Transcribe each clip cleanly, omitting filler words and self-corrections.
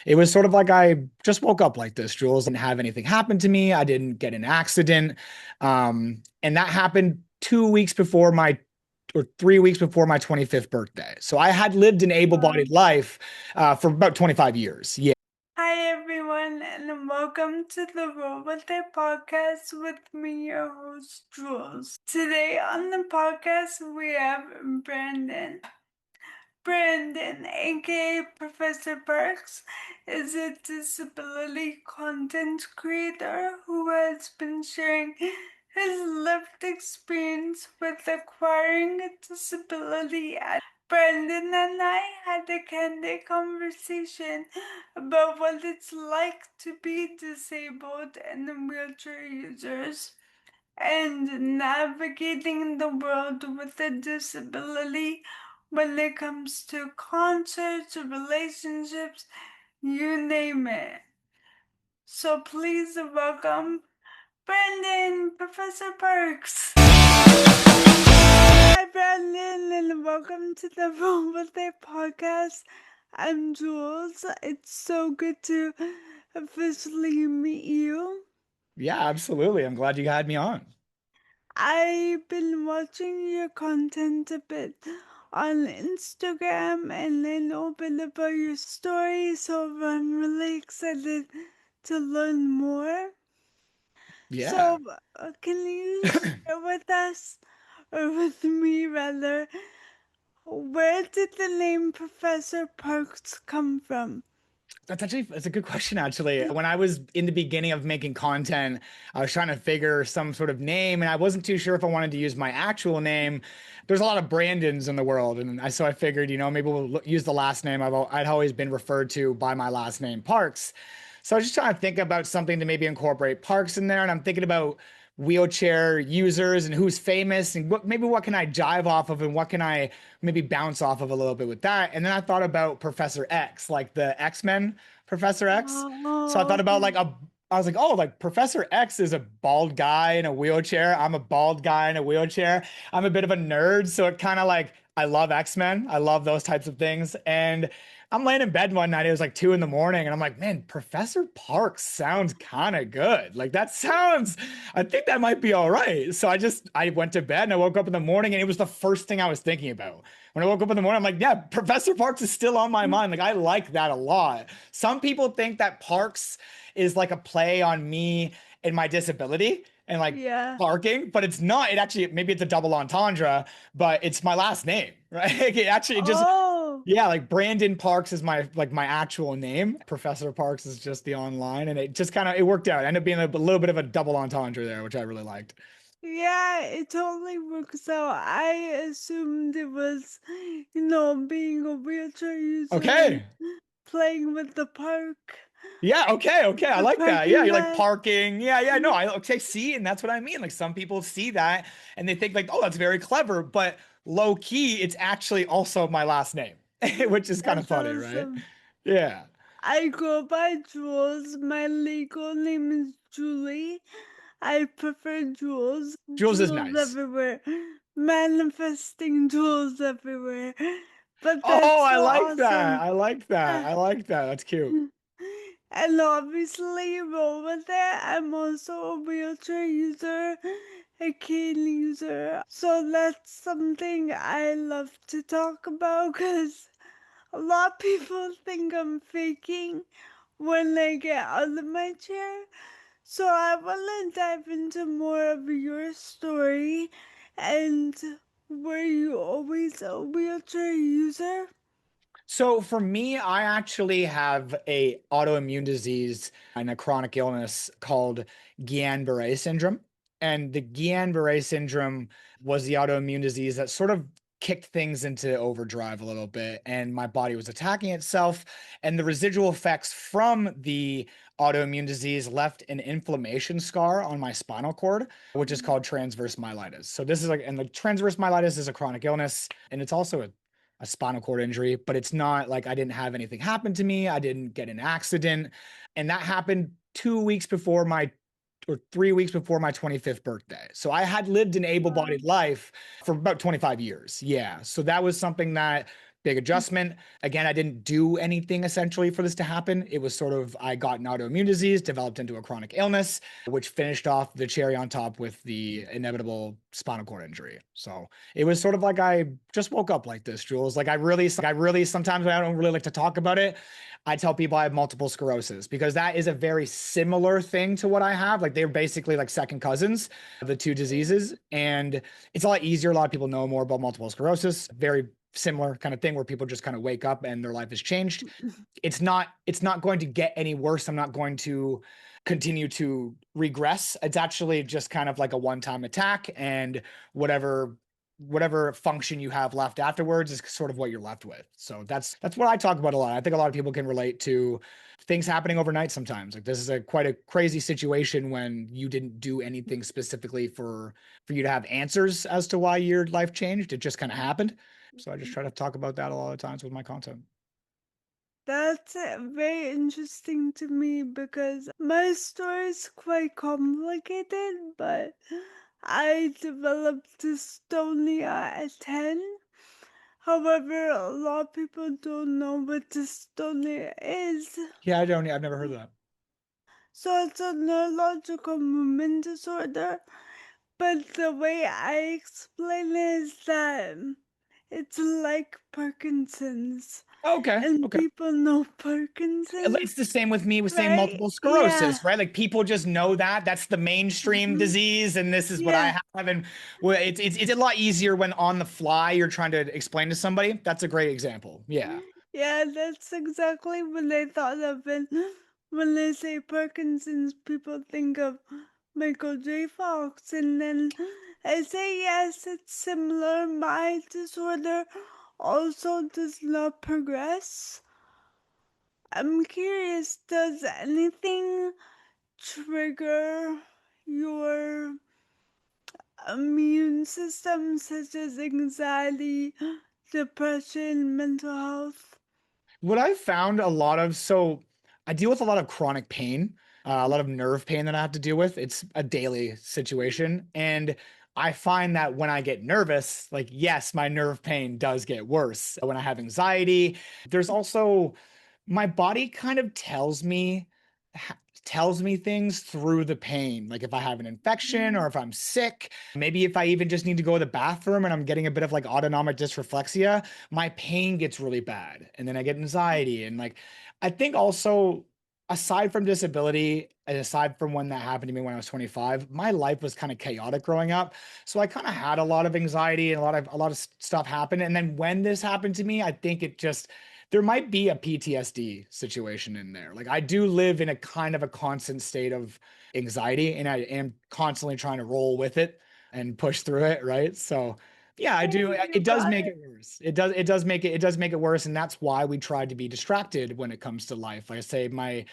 It was sort of like I just woke up like this, Jules. Didn't have anything happen to me. I didn't get an accident. And that happened 2 weeks before my or 3 weeks before my 25th birthday. So I had lived an able-bodied life for about 25 years. Yeah. Hi everyone, and welcome to the Roll With It podcast with me, your host Jules. Today on the podcast we have Brandon. Brandon, aka Professor Parks, is a disability content creator who has been sharing his lived experience with acquiring a disability. Brandon and I had a candid conversation about what it's like to be disabled and wheelchair users and navigating the world with a disability when it comes to concerts, relationships, you name it. So please welcome Brandon, Professor Parks. Hi, Brandon, and welcome to the Room with It podcast. I'm Jules. It's so good to officially meet you. Yeah, absolutely. I'm glad you had me on. I've been watching your content a bit on Instagram and I know a bit about your story, so I'm really excited to learn more. Yeah. So, can you share with us, or with me rather, where did the name Professor Parks come from? That's a good question, actually. When I was in the beginning of making content, I was trying to figure some sort of name, and I wasn't too sure if I wanted to use my actual name. There's a lot of Brandons in the world, and so I figured, maybe we'll use the last name. I'd always been referred to by my last name, Parks. So I was just trying to think about something to maybe incorporate Parks in there, and I'm thinking about wheelchair users and who's famous and what can I jive off of and what can I maybe bounce off of a little bit with that. And then I thought about Professor X, like the X-Men Professor X. So I Oh, thought about okay. I was like, oh, like Professor X is a bald guy in a wheelchair. I'm a bald guy in a wheelchair. I'm a bit of a nerd, so it kind of like I love X-Men. I love those types of things. And I'm laying in bed one night. It was like 2 in the morning, and I'm like, man, Professor Parks sounds kind of good. Like that sounds, I think that might be all right. So I went to bed and I woke up in the morning, and it was the first thing I was thinking about. When I woke up in the morning, I'm like, yeah, Professor Parks is still on my mind. Like I like that a lot. Some people think that Parks is like a play on me and my disability and like Yeah. parking, but it's not. It actually, maybe it's a double entendre, but it's my last name, right? It just, Oh, yeah, like Brandon Parks is my actual name. Professor Parks is just the online, and it just kind of it worked out. It ended up being a little bit of a double entendre there, which I really liked. yeah, it totally works out. I assumed it was, being a wheelchair user and Okay. playing with the park, Yeah, okay. I the like that. Yeah, parking you're like lot. parking. Yeah, no, I okay, see, and that's what I mean. Like some people see that and they think like, oh, that's very clever, but low key, it's actually also my last name, which is kind of That's funny, right? awesome. Yeah. I go by Jules. My legal name is Julie. I prefer Jules. Jules is Jules nice. everywhere. Manifesting Jules everywhere. But Oh, that's I so like that. awesome. I like that. I like that. That's cute. And obviously, roll with it. I'm also a wheelchair user, a cane user. So that's something I love to talk about because a lot of people think I'm faking when I get out of my chair. So I want to dive into more of your story. And were you always a wheelchair user? So for me, I actually have a autoimmune disease and a chronic illness called Guillain-Barré syndrome. And the Guillain-Barré syndrome was the autoimmune disease that sort of kicked things into overdrive a little bit, and my body was attacking itself. And the residual effects from the autoimmune disease left an inflammation scar on my spinal cord, which is called transverse myelitis. So this is like, and the transverse myelitis is a chronic illness, and it's also a spinal cord injury, but it's not like I didn't have anything happen to me. I didn't get an accident. And that happened 2 weeks before my or 3 weeks before my 25th birthday. So I had lived an Wow. able-bodied life for about 25 years. Yeah. So that was something that big adjustment. Again, I didn't do anything essentially for this to happen. It was sort of, I got an autoimmune disease, developed into a chronic illness, which finished off the cherry on top with the inevitable spinal cord injury. So it was sort of like I just woke up like this, Jules. Like I really sometimes I don't really like to talk about it. I tell people I have multiple sclerosis because that is a very similar thing to what I have. Like they're basically like second cousins, the two diseases. And it's a lot easier. A lot of people know more about multiple sclerosis. Very similar kind of thing where people just kind of wake up and their life has changed. It's not going to get any worse. I'm not going to continue to regress. It's actually just kind of like a one-time attack, and whatever function you have left afterwards is sort of what you're left with. So that's what I talk about a lot. I think a lot of people can relate to things happening overnight sometimes. Like this is a quite a crazy situation when you didn't do anything specifically for you to have answers as to why your life changed. It just kind of happened. So I just try to talk about that a lot of times with my content. That's very interesting to me because my story is quite complicated, but I developed dystonia at 10. However, a lot of people don't know what dystonia is. Yeah, I've never heard of that. So it's a neurological movement disorder. But the way I explain it is that it's like Parkinson's. Okay, And okay. people know It's Parkinson's, the same with me with saying right? multiple Yeah, sclerosis, right? Like people just know that that's the mainstream mhm, disease, and this is what I yeah, have. And well, it's a lot easier when on the fly you're trying to explain to somebody. That's a great example. Yeah. yeah, that's exactly what I thought of it. When they say Parkinson's, people think of Michael J. Fox, and then I say, yes, it's similar. My disorder also does not progress. I'm curious, does anything trigger your immune system, such as anxiety, depression, mental health? What I've found a lot of, so I deal with a lot of chronic pain, a lot of nerve pain that I have to deal with. It's a daily situation. And I find that when I get nervous, like, yes, my nerve pain does get worse. When I have anxiety, there's also my body kind of tells me things through the pain. Like if I have an infection or if I'm sick, maybe if I even just need to go to the bathroom and I'm getting a bit of like autonomic dysreflexia, my pain gets really bad. And then I get anxiety. And like, I think also, aside from disability, and aside from when that happened to me when I was 25, my life was kind of chaotic growing up. So I kind of had a lot of anxiety and a lot of stuff happen. And then when this happened to me, I think it just there might be a PTSD situation in there. Like I do live in a kind of a constant state of anxiety and I am constantly trying to roll with it and push through it, right? So yeah, I do. Oh, you It does got make it. it worse. It does make it worse. And that's why we try to be distracted when it comes to life. Like I say, my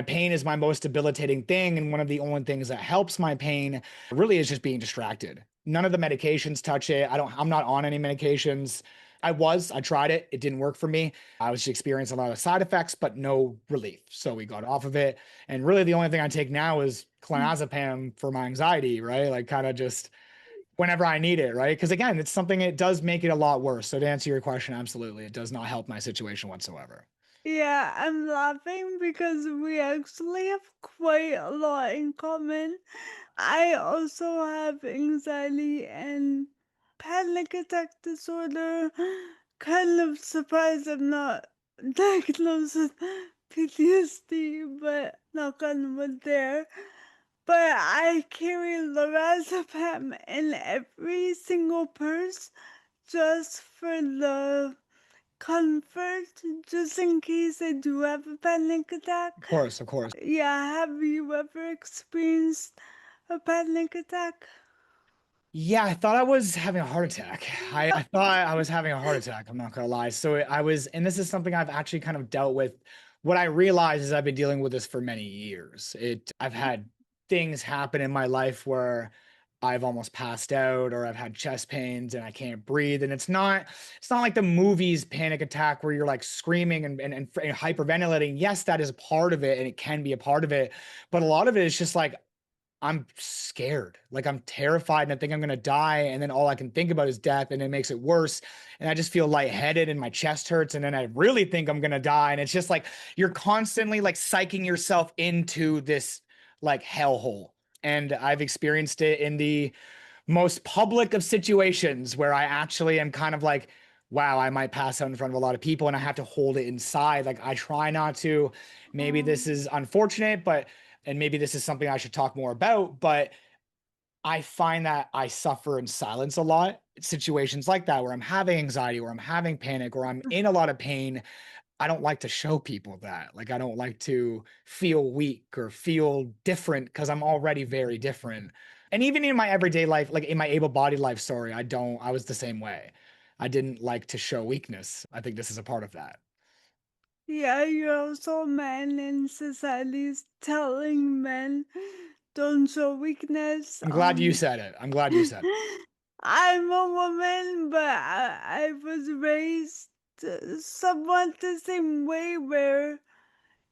pain is my most debilitating thing. And one of the only things that helps my pain really is just being distracted. None of the medications touch it. I'm not on any medications. I tried it. It didn't work for me. I was experiencing a lot of side effects, but no relief. So we got off of it. And really the only thing I take now is clonazepam for my anxiety, right? Like kind of just whenever I need it, right? Because again, it's something it does make it a lot worse. So to answer your question, absolutely, it does not help my situation whatsoever. Yeah, I'm laughing because we actually have quite a lot in common. I also have anxiety and panic attack disorder. Kind of surprised I'm not diagnosed with PTSD, but knock on wood there. But I carry lorazepam in every single purse just for the comfort, just in case I do have a panic Of attack. course, of course. Yeah, have you ever experienced a panic attack? Yeah, I thought I was having a heart attack. I thought I was having a heart attack. I'm not gonna lie. So I was, and this is something I've actually kind of dealt with. What I realize is I've been dealing with this for many years. I've had things happen in my life where I've almost passed out or I've had chest pains and I can't breathe. And it's not like the movies panic attack where you're like screaming and hyperventilating. Yes, that is a part of it and it can be a part of it. But a lot of it is just like I'm scared. Like I'm terrified and I think I'm gonna die. And then all I can think about is death, and it makes it worse. And I just feel lightheaded and my chest hurts. And then I really think I'm gonna die. And it's just like you're constantly like psyching yourself into this like hellhole. And I've experienced it in the most public of situations where I actually am kind of like, wow, I might pass out in front of a lot of people and I have to hold it inside. Like I try not to. Maybe this Um, is unfortunate, but and maybe this is something I should talk more about, but I find that I suffer in silence a lot. Situations like that where I'm having anxiety, or I'm having panic, or I'm in a lot of pain, I don't like to show people that. Like, I don't like to feel weak or feel different because I'm already very different. And even in my everyday life, like in my able-bodied life, sorry, I was the same way. I didn't like to show weakness. I think this is a part of that. yeah, you're also a man in society's telling men don't show weakness. I'm glad you said it. I'm glad you said it. I'm a woman, but I was raised somewhat the same way where,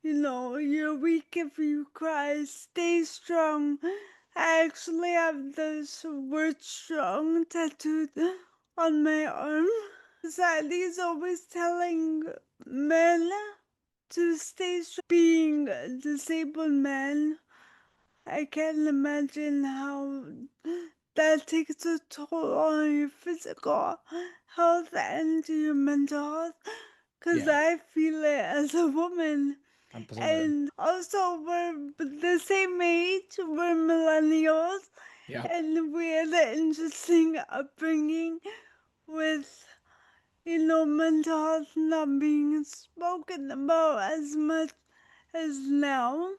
you're weak if you cry, stay strong. I actually have this word strong tattooed on my arm. Society's always telling men to stay strong. Being a disabled man, I can't imagine how that takes a toll on your physical health and your mental health. Cause Yeah, I feel it as a woman. absolutely. And also, we're the same age, we're millennials, Yeah, and we had an interesting upbringing with, mental health not being spoken about as much as now.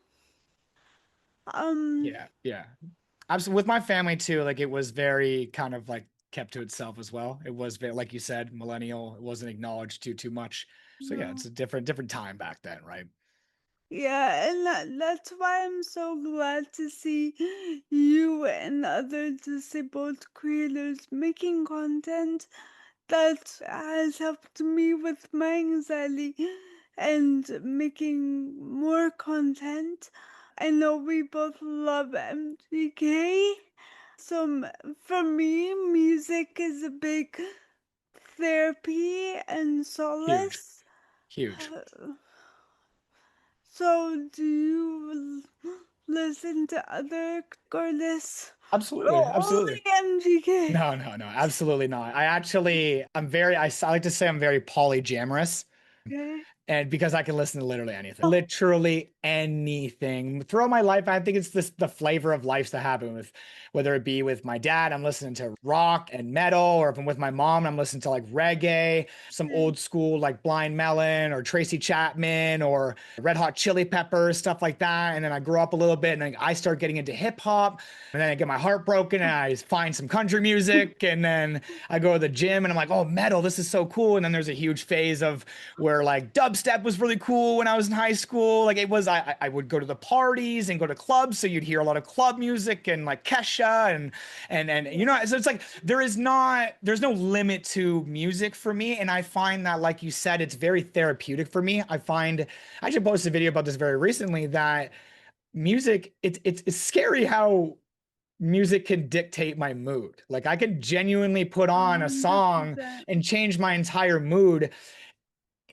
Um, yeah. Absolutely. With my family too, like it was very kind of like kept to itself as well. It was very, like you said, millennial. It wasn't acknowledged too much. So yeah, it's no. a different time back then, right? Yeah, and that's why I'm so glad to see you and other disabled creators making content that has helped me with my anxiety and making more content. I know we both love MGK. So for me, music is a big therapy and Huge, solace. huge. So do you listen to other artists Absolutely, or absolutely. only MGK? No, absolutely not. I like to say I'm very polyamorous. Okay. And because I can listen to literally anything throughout my life. I think it's the flavor of life that happen with, whether it be with my dad, I'm listening to rock and metal, or if I'm with my mom, I'm listening to like reggae, some old school like Blind Melon or Tracy Chapman or Red Hot Chili Peppers, stuff like that. And then I grew up a little bit, and then I start getting into hip hop, and then I get my heart broken and I find some country music, and then I go to the gym and I'm like, oh, metal, this is so cool. And then there's a huge phase of where like dubstep was really cool when I was in high school. Like it was, I would go to the parties and go to clubs, so you'd hear a lot of club music and like Kesha and so it's like there's no limit to music for me, and I find that, like you said, it's very therapeutic for me. I actually posted a video about this very recently, that music, it's scary how music can dictate my mood. Like I could genuinely put on a song 100%. and change my entire mood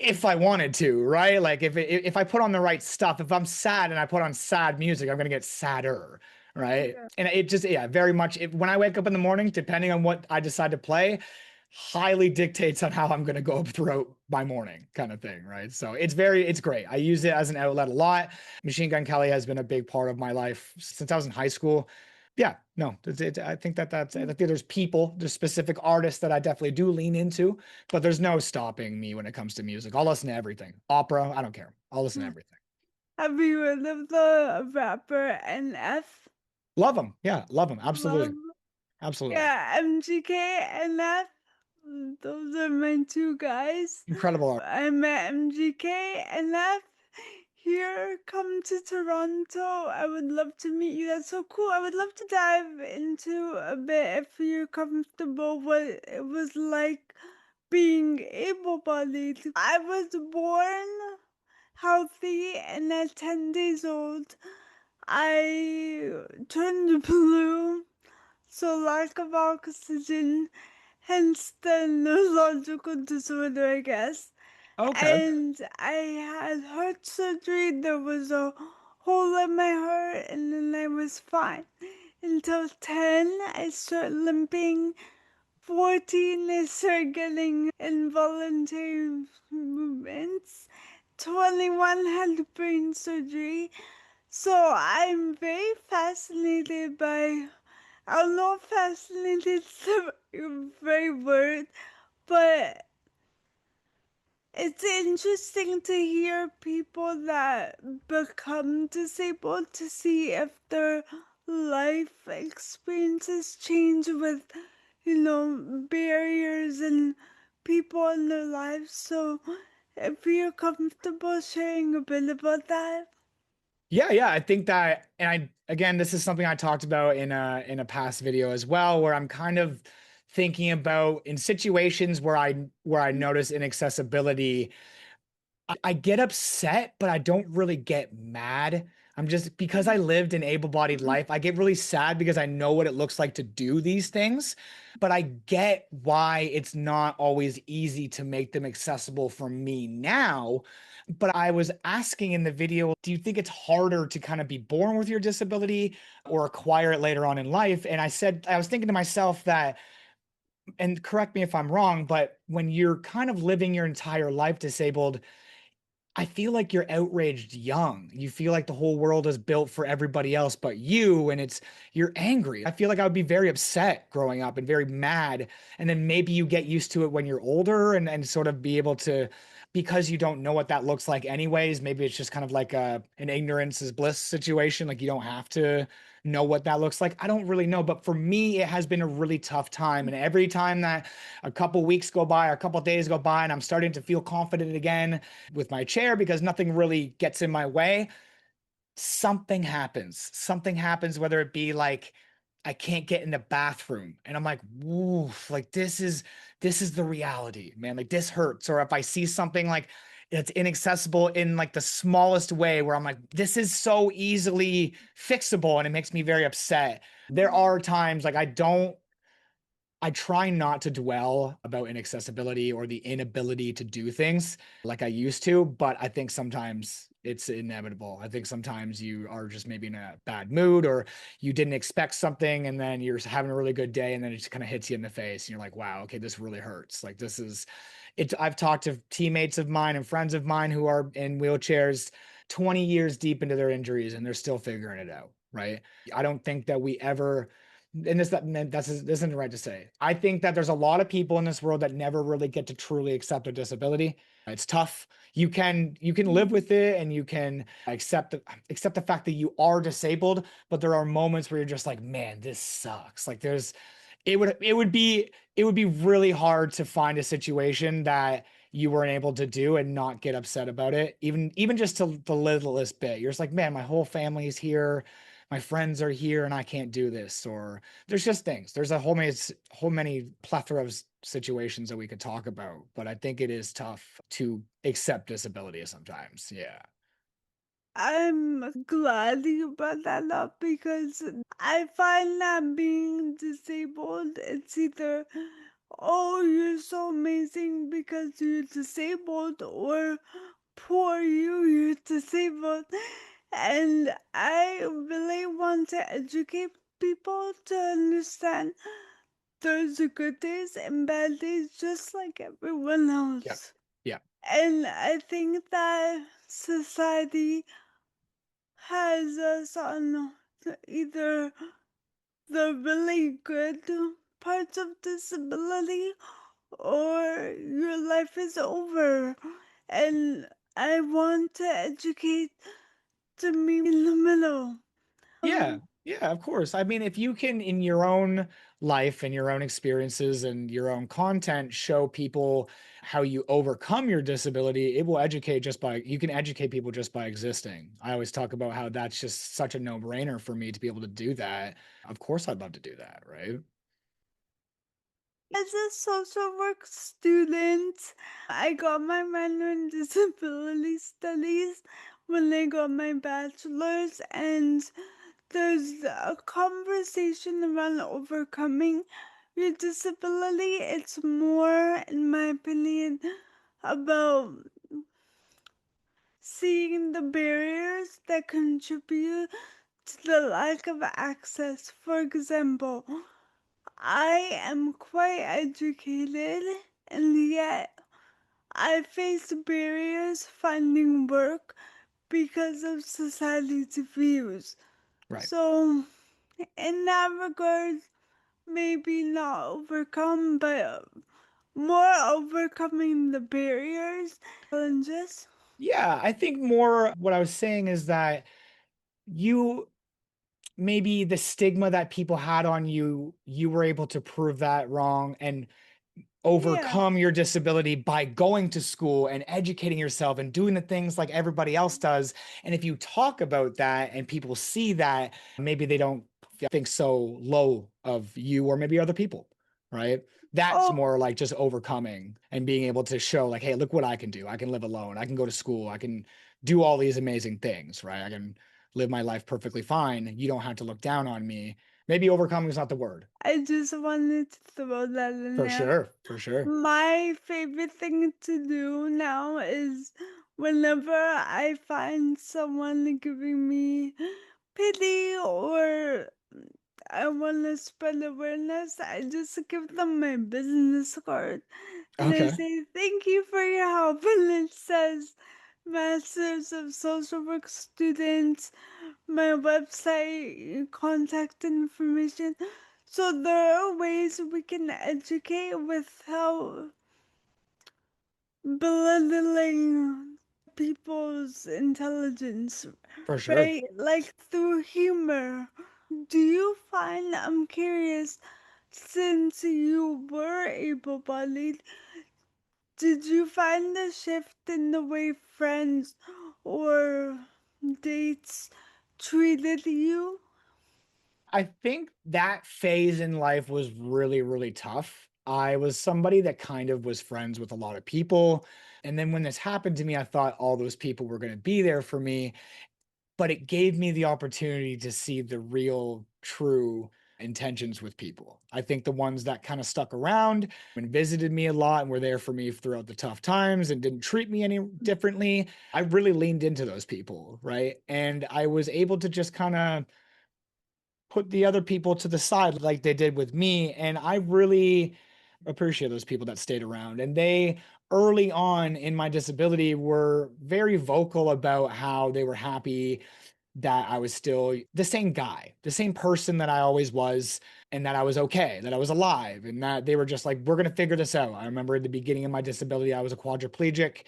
if I wanted to, right? Like if I put on the right stuff, if I'm sad and I put on sad music, I'm gonna get sadder, right? Yeah. And it just, yeah, very much. When I wake up in the morning, depending on what I decide to play, highly dictates on how I'm gonna go throughout my morning, kind of thing, right? So it's great. I use it as an outlet a lot. Machine Gun Kelly has been a big part of my life since I was in high school. Yeah, no, I think I think there's specific artists that I definitely do lean into, but there's no stopping me when it comes to music. I'll listen to everything. Opera, I don't care. I'll listen to everything. Have you heard of the rapper NF? Love them. Yeah, love them. Love. Absolutely. Absolutely. Yeah, MGK and F. Those are my two guys. Incredible art. I met MGK and F here. Come to Toronto. I would love to meet you. That's so cool. I would love to dive into a bit, if you're comfortable, what it was like being able-bodied. I was born healthy, and at 10 days old, I turned blue, so lack of oxygen, hence the neurological disorder, I guess. Okay. And I had heart surgery. There was a hole in my heart, and then I was fine. Until 10, I started limping. 14, I started getting involuntary movements. 21, had brain surgery. So I'm very fascinated by, I don't know if fascinated is the right word, but it's interesting to hear people that become disabled to see if their life experiences change with, barriers and people in their lives. So if you're comfortable sharing a bit about that. Yeah, yeah, I think that, and I again, this is something I talked about in a past video as well, where I'm kind of thinking about in situations where I notice inaccessibility. I get upset, but I don't really get mad. I'm just because I lived an able-bodied life, I get really sad because I know what it looks like to do these things. But I get why it's not always easy to make them accessible for me now. But I was asking in the video, do you think it's harder to kind of be born with your disability or acquire it later on in life? And I said, I was thinking to myself that, and correct me if I'm wrong, but when you're kind of living your entire life disabled, I feel like you're outraged young. You feel like the whole world is built for everybody else but you, and you're angry. I feel like I would be very upset growing up and very mad. And then maybe you get used to it when you're older and sort of be able to, because you don't know what that looks like anyways, maybe it's just kind of like an ignorance is bliss situation. Like you don't have to know what that looks like. I don't really know. But for me, it has been a really tough time. And every time that a couple weeks go by, or a couple days go by, and I'm starting to feel confident again with my chair because nothing really gets in my way, something happens. Something happens, whether it be like I can't get in the bathroom and I'm like, woof, like this is the reality, man. Like this hurts. Or if I see something like it's inaccessible in like the smallest way where I'm like, this is so easily fixable and it makes me very upset. There are times like I try not to dwell about inaccessibility or the inability to do things like I used to, but I think sometimes it's inevitable. I think sometimes you are just maybe in a bad mood or you didn't expect something and then you're having a really good day and then it just kind of hits you in the face and you're like, wow, okay, this really hurts. Like this is it. I've talked to teammates of mine and friends of mine who are in wheelchairs 20 years deep into their injuries and they're still figuring it out, right? I don't think that we ever and this isn't right to say. I think that there's a lot of people in this world that never really get to truly accept a disability. It's tough. You can live with it and you can accept the fact that you are disabled, but there are moments where you're just like, man, this sucks. Like there's it would be really hard to find a situation that you weren't able to do and not get upset about it. Even just to the littlest bit. You're just like, man, my whole family's here, my friends are here, and I can't do this. Or there's just things. There's a whole many plethora of situations that we could talk about. But I think it is tough to accept disability sometimes. Yeah. I'm glad you brought that up because I find that being disabled, it's either, oh, you're so amazing because you're disabled, or poor you, you're disabled. And I really want to educate people to understand there's good days and bad days just like everyone Yep. else. Yeah. And I think that society has us on either the really good parts of disability or your life is over. And I want to educate to me in the middle. Yeah, yeah, of course. I mean, if you can, in your own life and your own experiences and your own content, show people how you overcome your disability, it will educate just by, you can educate people just by existing. I always talk about how that's just such a no-brainer for me to be able to do that. Of course, I'd love to do that, right? As a social work student, I got my minor in disability studies, when I got my bachelor's, and there's a conversation around overcoming your disability. It's more, in my opinion, about seeing the barriers that contribute to the lack of access. For example, I am quite educated, and yet I face barriers finding work because of society's views. Right. So, in that regard, maybe not overcome, but more overcoming the barriers, challenges. Yeah, I think more what I was saying is that you maybe the stigma that people had on you, you were able to prove that wrong and Yeah. overcome your disability by going to school and educating yourself and doing the things like everybody else does. And if you talk about that and people see that, maybe they don't think so low of you or maybe other people, right? That's Oh, more like just overcoming and being able to show, like, hey, look what I can do. I can live alone. I can go to school. I can do all these amazing things, right? I can live my life perfectly fine. You don't have to look down on me. Maybe overcoming is not the word. I just wanted to throw that in For there. sure. For sure. My favorite thing to do now is whenever I find someone giving me pity or I want to spread awareness, I just give them my business card and I Okay. say, "Thank you for your help." And it says, Masters of Social Work students, my website, contact information. So there are ways we can educate without belittling people's intelligence, For sure. right? Like through humor. Do you find, I'm curious, since you were able bodied, did you find a shift in the way friends or dates treated you? I think that phase in life was really, really tough. I was somebody that kind of was friends with a lot of people. And then when this happened to me, I thought all those people were going to be there for me. But it gave me the opportunity to see the real, true intentions with people. I think the ones that kind of stuck around and visited me a lot and were there for me throughout the tough times and didn't treat me any differently, I really leaned into those people. Right. And I was able to just kind of put the other people to the side like they did with me. And I really appreciate those people that stayed around. And they, early on in my disability, were very vocal about how they were happy that I was still the same guy, the same person that I always was, and that I was okay, that I was alive, and that they were just like, we're going to figure this out. I remember at the beginning of my disability, I was a quadriplegic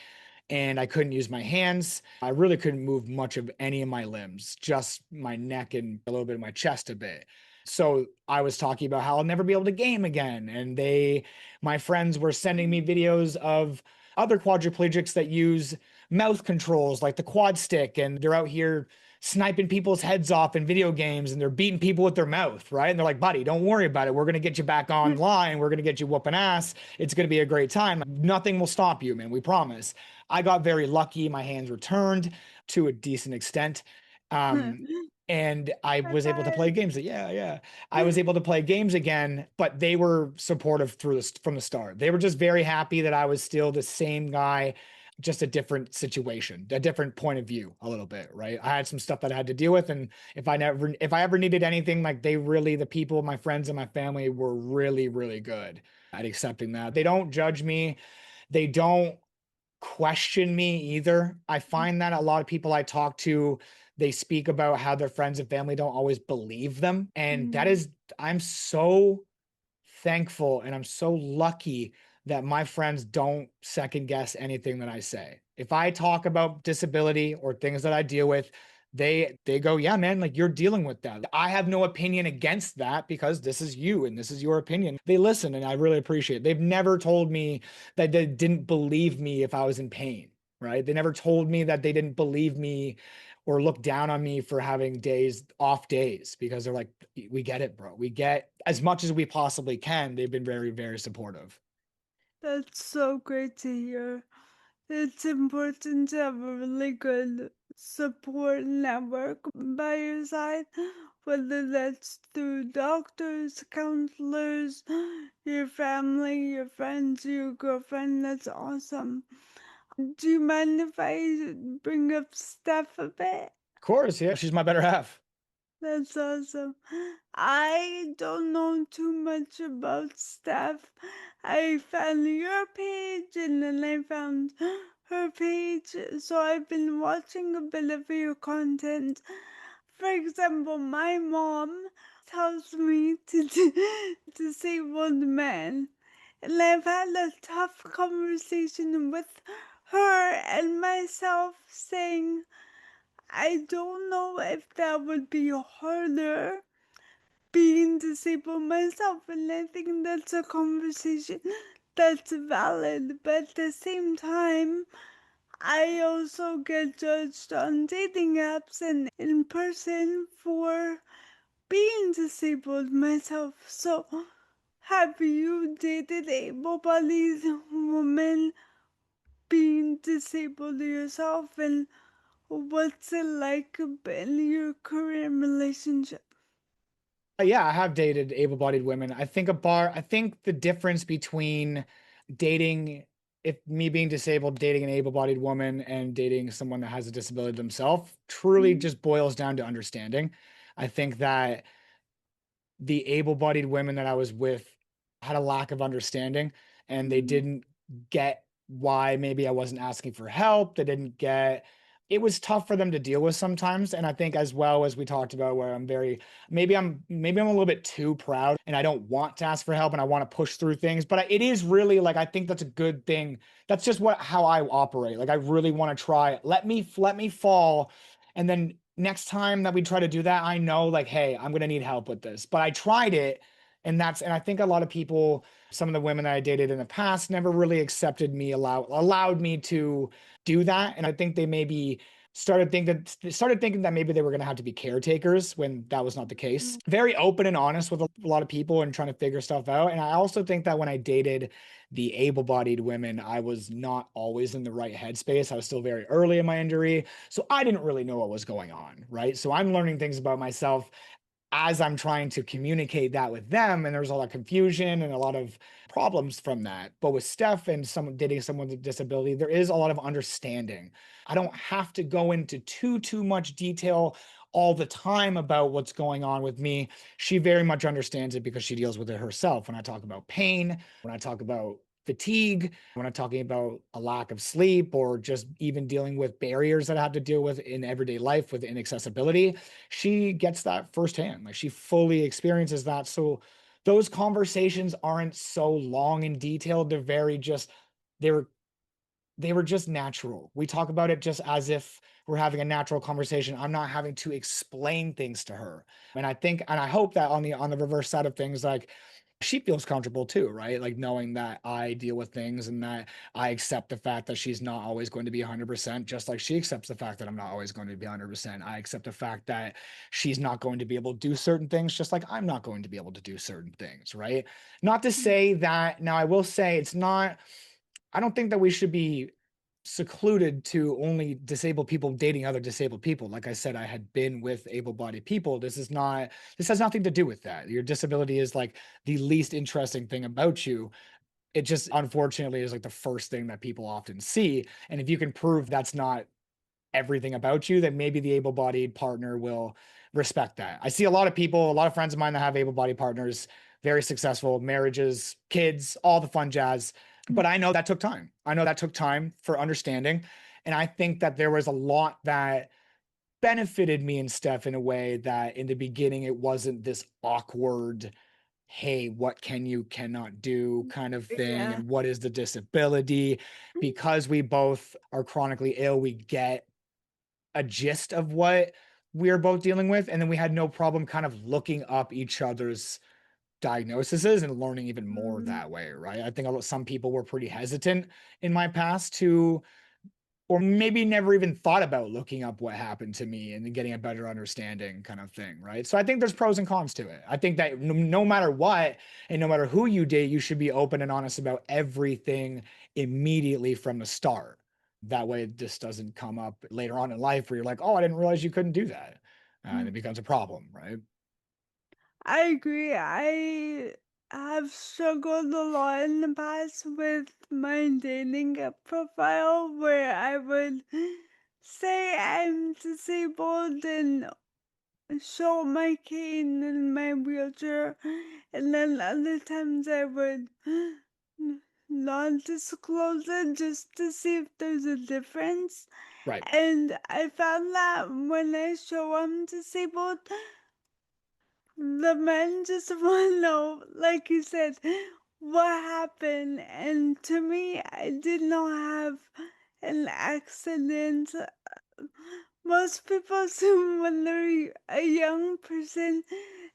and I couldn't use my hands. I really couldn't move much of any of my limbs, just my neck and a little bit of my chest a bit. So I was talking about how I'll never be able to game again. And my friends were sending me videos of other quadriplegics that use mouth controls like the quad stick, and they're out here sniping people's heads off in video games and they're beating people with their mouth, right? And they're like, buddy, don't worry about it. We're going to get you back online. We're going to get you whooping ass. It's going to be a great time. Nothing will stop you, man. We promise. I got very lucky. My hands returned to a decent extent. Um, and I High was able to play five. games. Yeah, yeah. I was able to play games again, but they were supportive from the start. They were just very happy that I was still the same guy, just a different situation, a different point of view, a little bit, right? I had some stuff that I had to deal with, and if I ever needed anything, like the people, my friends and my family were really, really good at accepting that. They don't judge me. They don't question me either. I find that a lot of people I talk to, they speak about how their friends and family don't always believe them. And Mm, I'm so thankful and I'm so lucky that my friends don't second guess anything that I say. If I talk about disability or things that I deal with, they go, "Yeah, man, like you're dealing with that." I have no opinion against that because this is you and this is your opinion. They listen and I really appreciate it. They've never told me that they didn't believe me if I was in pain, right? They never told me that they didn't believe me or look down on me for having off days, because they're like, we get it, bro. We get as much as we possibly can. They've been very, very supportive. that's so great to hear. It's important to have a really good support network by your side, whether that's through doctors, counselors, your family, your friends, your girlfriend. That's awesome. Do you mind if I bring up Steph a bit? Of course, yeah, she's my better half. That's awesome. I don't know too much about Steph. I found your page and then I found her page, so I've been watching a bit of your content. For example, my mom tells me to disabled men, and I've had a tough conversation with her and myself saying, I don't know if that would be harder being disabled myself, and I think that's a conversation that's valid, but at the same time, I also get judged on dating apps and in person for being disabled myself. So, have you dated able-bodied women being disabled yourself, and what's it like in your current relationship? Yeah, I have dated able-bodied women. I think the difference between dating, if me being disabled, dating an able-bodied woman and dating someone that has a disability themselves truly Mm, just boils down to understanding. I think that the able-bodied women that I was with had a lack of understanding, and they mm, didn't get why maybe I wasn't asking for help. They didn't get it was tough for them to deal with sometimes. And I think as well as we talked about where maybe I'm a little bit too proud and I don't want to ask for help and I want to push through things. But it is really like I think that's a good thing. That's just what how I operate. Like I really want to try it. Let me fall, and then next time that we try to do that, I know like, hey, I'm gonna need help with this. But I tried it, and I think a lot of people, some of the women that I dated in the past, never really accepted me, allowed me to do that. And I think they maybe started thinking that maybe they were going to have to be caretakers when that was not the case. mm, Very open and honest with a lot of people and trying to figure stuff out. And I also think that when I dated the able-bodied women, I was not always in the right headspace. I was still very early in my injury, so I didn't really know what was going on, right? So I'm learning things about myself as I'm trying to communicate that with them, and there's a lot of confusion and a lot of problems from that. But with Steph and someone dating someone with a disability, there is a lot of understanding. I don't have to go into too much detail all the time about what's going on with me. She very much understands it because she deals with it herself. When I talk about pain, when I talk about fatigue, when I'm talking about a lack of sleep, or just even dealing with barriers that I have to deal with in everyday life with inaccessibility, she gets that firsthand. Like she fully experiences that. So those conversations aren't so long and detailed. They were they were just natural. We talk about it just as if we're having a natural conversation. I'm not having to explain things to her. And I think and I hope that on the reverse side of things, like she feels comfortable too, right? Like knowing that I deal with things and that I accept the fact that she's not always going to be 100%, just like she accepts the fact that I'm not always going to be 100%. I accept the fact that she's not going to be able to do certain things, just like I'm not going to be able to do certain things, right? Not to mm, say that, now I will say it's not, I don't think that we should be secluded to only disabled people dating other disabled people. Like I said, I had been with able-bodied people. This has nothing to do with that. Your disability is like the least interesting thing about you. It just unfortunately is like the first thing that people often see. And if you can prove that's not everything about you, then maybe the able-bodied partner will respect that. I see a lot of people, a lot of friends of mine that have able-bodied partners, very successful marriages, kids, all the fun jazz. mm, But I know that took time. I know that took time for understanding. And I think that there was a lot that benefited me and Steph in a way that in the beginning it wasn't this awkward, hey, what can you cannot do kind of thing, yeah. and what is the disability. Because we both are chronically ill, we get a gist of what we're both dealing with. And then we had no problem kind of looking up each other's diagnoses and learning even more Mm, that way, right? I think some people were pretty hesitant in my past to, or maybe never even thought about looking up what happened to me and getting a better understanding kind of thing, right? So I think there's pros and cons to it. I think that no matter what, and no matter who you date, you should be open and honest about everything immediately from the start. That way, this doesn't come up later on in life where you're like, oh, I didn't realize you couldn't do that. And Mm. it becomes a problem, right? I agree. I have struggled a lot in the past with my dating app profile where I would say I'm disabled and show my cane and my wheelchair, and then other times I would not disclose it just to see if there's a difference. Right. And I found that when I show I'm disabled, the men just want to know, like you said, what happened. And to me, I did not have an accident. Most people assume when they're a young person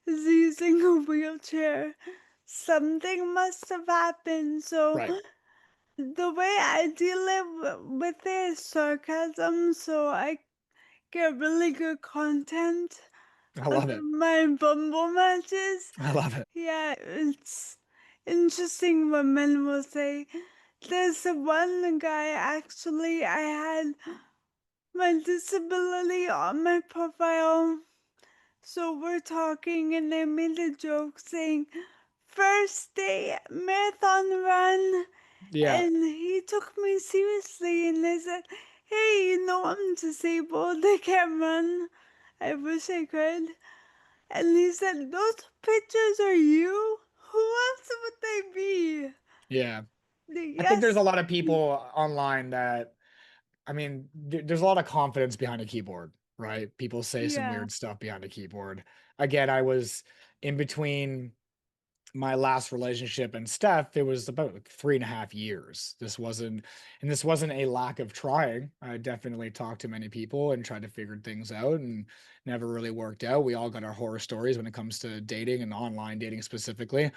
is using a wheelchair, something must have happened. So Right. the way I deal with it is sarcasm, so I get really good content I out love of it. my Bumble matches. I love it. Yeah, it's interesting what men will say. There's one guy actually, I had my disability on my profile. So we're talking, and I made a joke saying, first day marathon run. Yeah. And he took me seriously, and I said, hey, you know, I'm disabled. I can't run. I wish I could. And he said, those pictures are you? Who else would they be? Yeah. I think there's Yes. a lot of people online that, I mean, there's a lot of confidence behind a keyboard, right? People say some Yeah. weird stuff behind a keyboard. Again, I was in between my last relationship and Steph, it was about like 3.5 years. This wasn't a lack of trying. I definitely talked to many people and tried to figure things out and never really worked out. We all got our horror stories when it comes to dating and online dating specifically.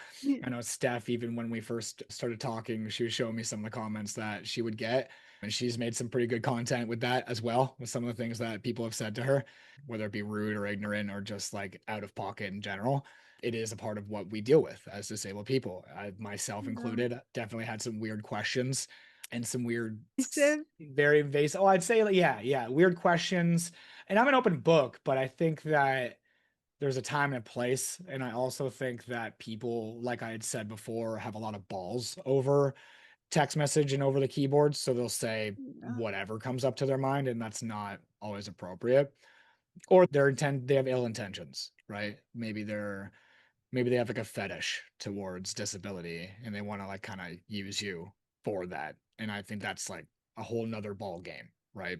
I know Steph, even when we first started talking, she was showing me some of the comments that she would get. And she's made some pretty good content with that as well, with some of the things that people have said to her, whether it be rude or ignorant or just like out of pocket in general. It is a part of what we deal with as disabled people. I, myself Yeah. included, definitely had some weird questions and some weird, He said, very invasive. Oh, I'd say, like, yeah, yeah, weird questions. And I'm an open book, but I think that there's a time and a place. And I also think that people, like I had said before, have a lot of balls over text message and over the keyboards. So they'll say yeah, whatever comes up to their mind, and that's not always appropriate. Or they have ill intentions, right? Maybe they have like a fetish towards disability and they want to like kind of use you for that. And I think that's like a whole nother ball game, right?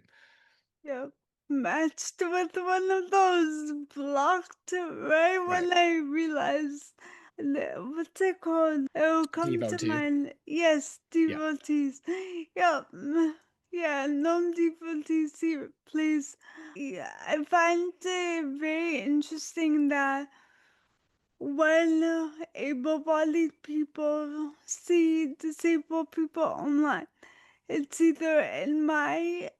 yep. Matched with one of those blocked right Right. when I realized what's it called? It'll come to Devotee. mind. Yes, Yeah. devotees. Yep. Yeah, no devotees here, please. Yeah, I find it very interesting that when able-bodied people see disabled people online, it's either in my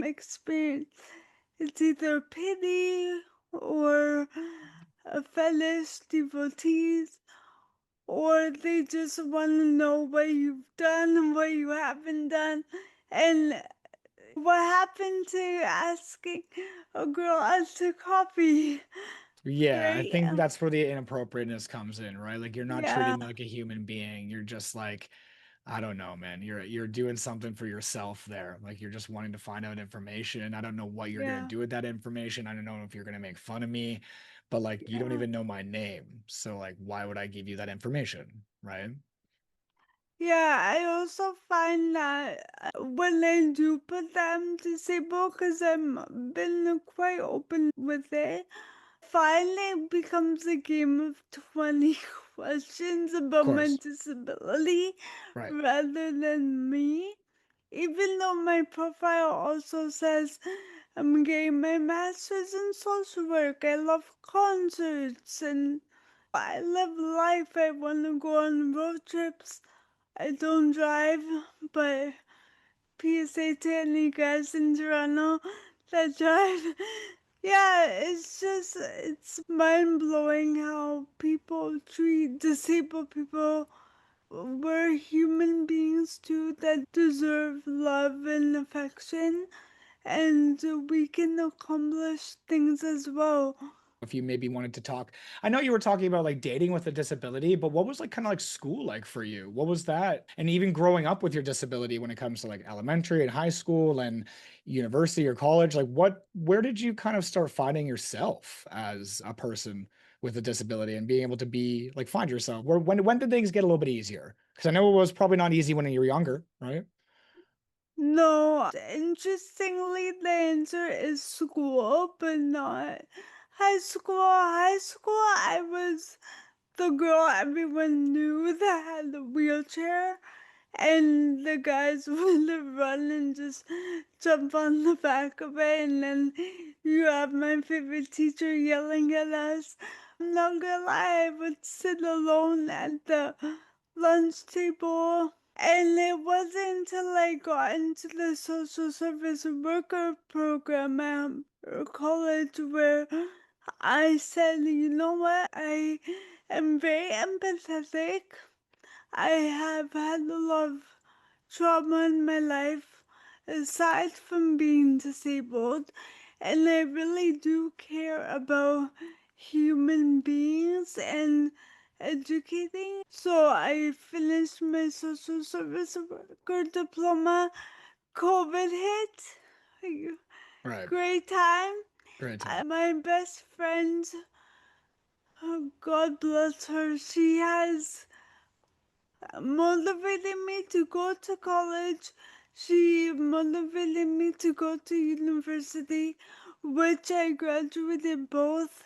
experience, it's either pity or a fetish devotees, or they just want to know what you've done and what you haven't done. And what happened to asking a girl out to coffee, Yeah, I right? think that's where the inappropriateness comes in, right? Like you're not Yeah, treating them like a human being. You're just like, I don't know, man. You're doing something for yourself there. Like you're just wanting to find out information. I don't know what you're gonna yeah, do with that information. I don't know if you're gonna make fun of me, but like you don't yeah. even know my name. So like why would I give you that information? Right? Yeah, I also find that when I do put them disabled, because I've been quite open with it, finally it becomes a game of 20 questions Of about my course. disability Right. rather than me. Even though my profile also says I'm getting my master's in social work, I love concerts and I live life. I want to go on road trips. I don't drive, but PSA to any guys in Toronto that drive. Yeah, it's mind blowing how people treat disabled people we're human beings too that deserve love and affection, and we can accomplish things as well. If you maybe wanted to talk, I know you were talking about like dating with a disability, but what was like kind of like school like for you? What was that? And even growing up with your disability when it comes to like elementary and high school and university or college, like where did you kind of start finding yourself as a person with a disability and being able to be like find yourself? When did things get a little bit easier? Because I know it was probably not easy when you were younger, right? No, interestingly, the answer is school, but not high school. High school, I was the girl everyone knew that had a wheelchair, and the guys would run and just jump on the back of it, and then you have my favorite teacher yelling at us. I'm not gonna lie, I would sit alone at the lunch table. And it wasn't until I got into the social service worker program at college where I said, you know what, I am very empathetic. I have had a lot of trauma in my life aside from being disabled, and I really do care about human beings and educating. So I finished my social service worker diploma. COVID hit. Right. Great time. Great time. My best friend, God bless her, she has motivated me to go to college. She motivated me to go to university, which I graduated both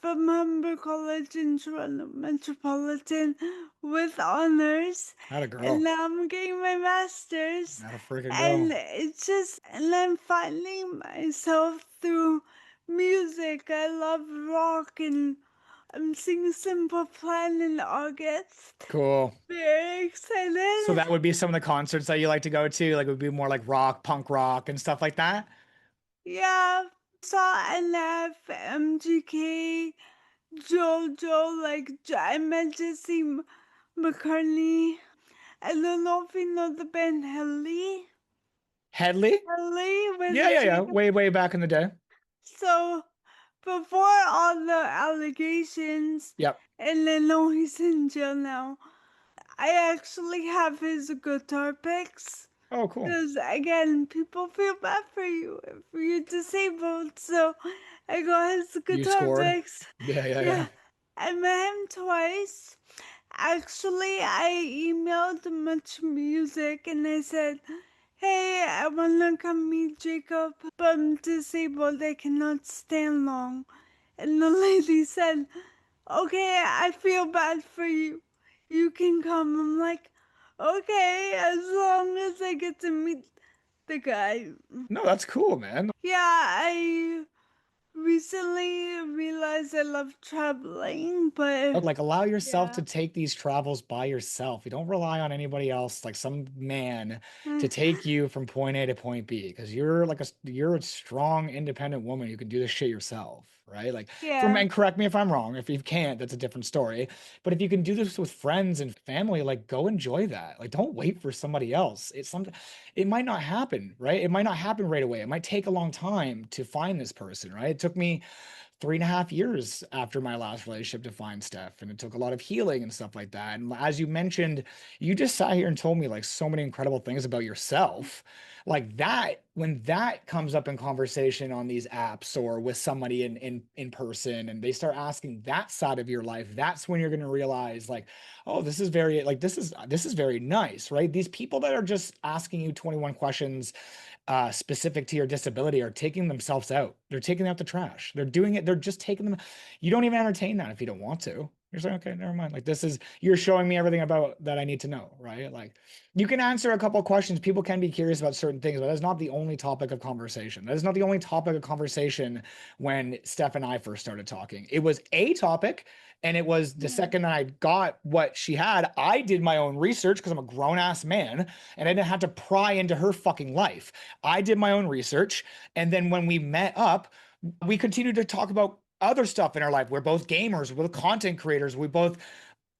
from Humber College in Toronto Metropolitan with honors. Not a And girl. now I'm getting my master's. Not a freaking And girl. it's just, and I'm finding myself through music. I love rock, and I'm seeing Simple Plan in August. Cool. Very So excited. that would be some of the concerts that you like to go to, like it would be more like rock, punk rock and stuff like that. Yeah, saw NF, MGK, JoJo, I met Jesse McCartney. I don't know if you know the band Helly. Headley? Helly Yeah, with yeah, yeah. Jacob. Way, way back in the day. So, before all the allegations, Yep. and I know he's in jail now, I actually have his guitar picks. Oh, cool. Because again, people feel bad for you if you're disabled. So I got his You guitar scored. picks. Yeah, yeah, yeah. Yeah, I met him twice. Actually, I emailed Much Music and I said, hey, I wanna come meet Jacob, but I'm disabled. I cannot stand long. And the lady said, okay, I feel bad for you. You can come. I'm like, okay, as long as I get to meet the guy. No, that's cool, man. Yeah, I recently realized I love traveling, but Like allow yourself to yeah. take these travels by yourself. You don't rely on anybody else, like some man, to take you from point A to point B because you're a strong, independent woman. You can do this shit yourself, right? Like from Yeah, and correct me if I'm wrong. If you can't, that's a different story. But if you can do this with friends and family, like go enjoy that. Like don't wait for somebody else. It might not happen, right? It might not happen right away. It might take a long time to find this person, right? It took me 3.5 years after my last relationship to find Steph, and it took a lot of healing and stuff like that. And as you mentioned, you just sat here and told me like so many incredible things about yourself. Like that, when that comes up in conversation on these apps or with somebody in person, and they start asking that side of your life, that's when you're going to realize like, oh, this is very nice, right? These people that are just asking you 21 questions specific to your disability are taking themselves out. They're taking out the trash. They're doing it. They're just taking them. You don't even entertain that if you don't want to. You're saying, okay, never mind. Like you're showing me everything about that I need to know, right? Like you can answer a couple of questions. People can be curious about certain things, but that's not the only topic of conversation. That is not the only topic of conversation when Steph and I first started talking. It was a topic, and it was the yeah, second I got what she had, I did my own research because I'm a grown ass man and I didn't have to pry into her fucking life. I did my own research. And then when we met up, we continued to talk about other stuff in our life. We're both gamers, we're both content creators. We both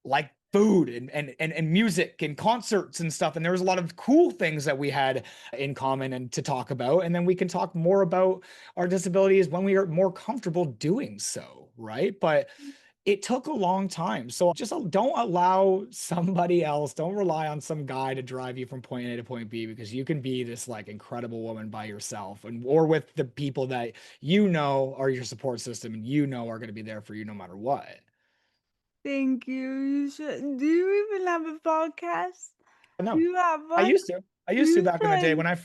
like food and music and concerts and stuff. And there was a lot of cool things that we had in common and to talk about. And then we can talk more about our disabilities when we are more comfortable doing so, right? But it took a long time. So just don't allow somebody else, don't rely on some guy to drive you from point A to point B, because you can be this like incredible woman by yourself and or with the people that you know are your support system and you know are going to be there for you no matter what. Thank you. You should. Do you even have a podcast? Do No, you have I one? used to. I used to You back in the day should. when I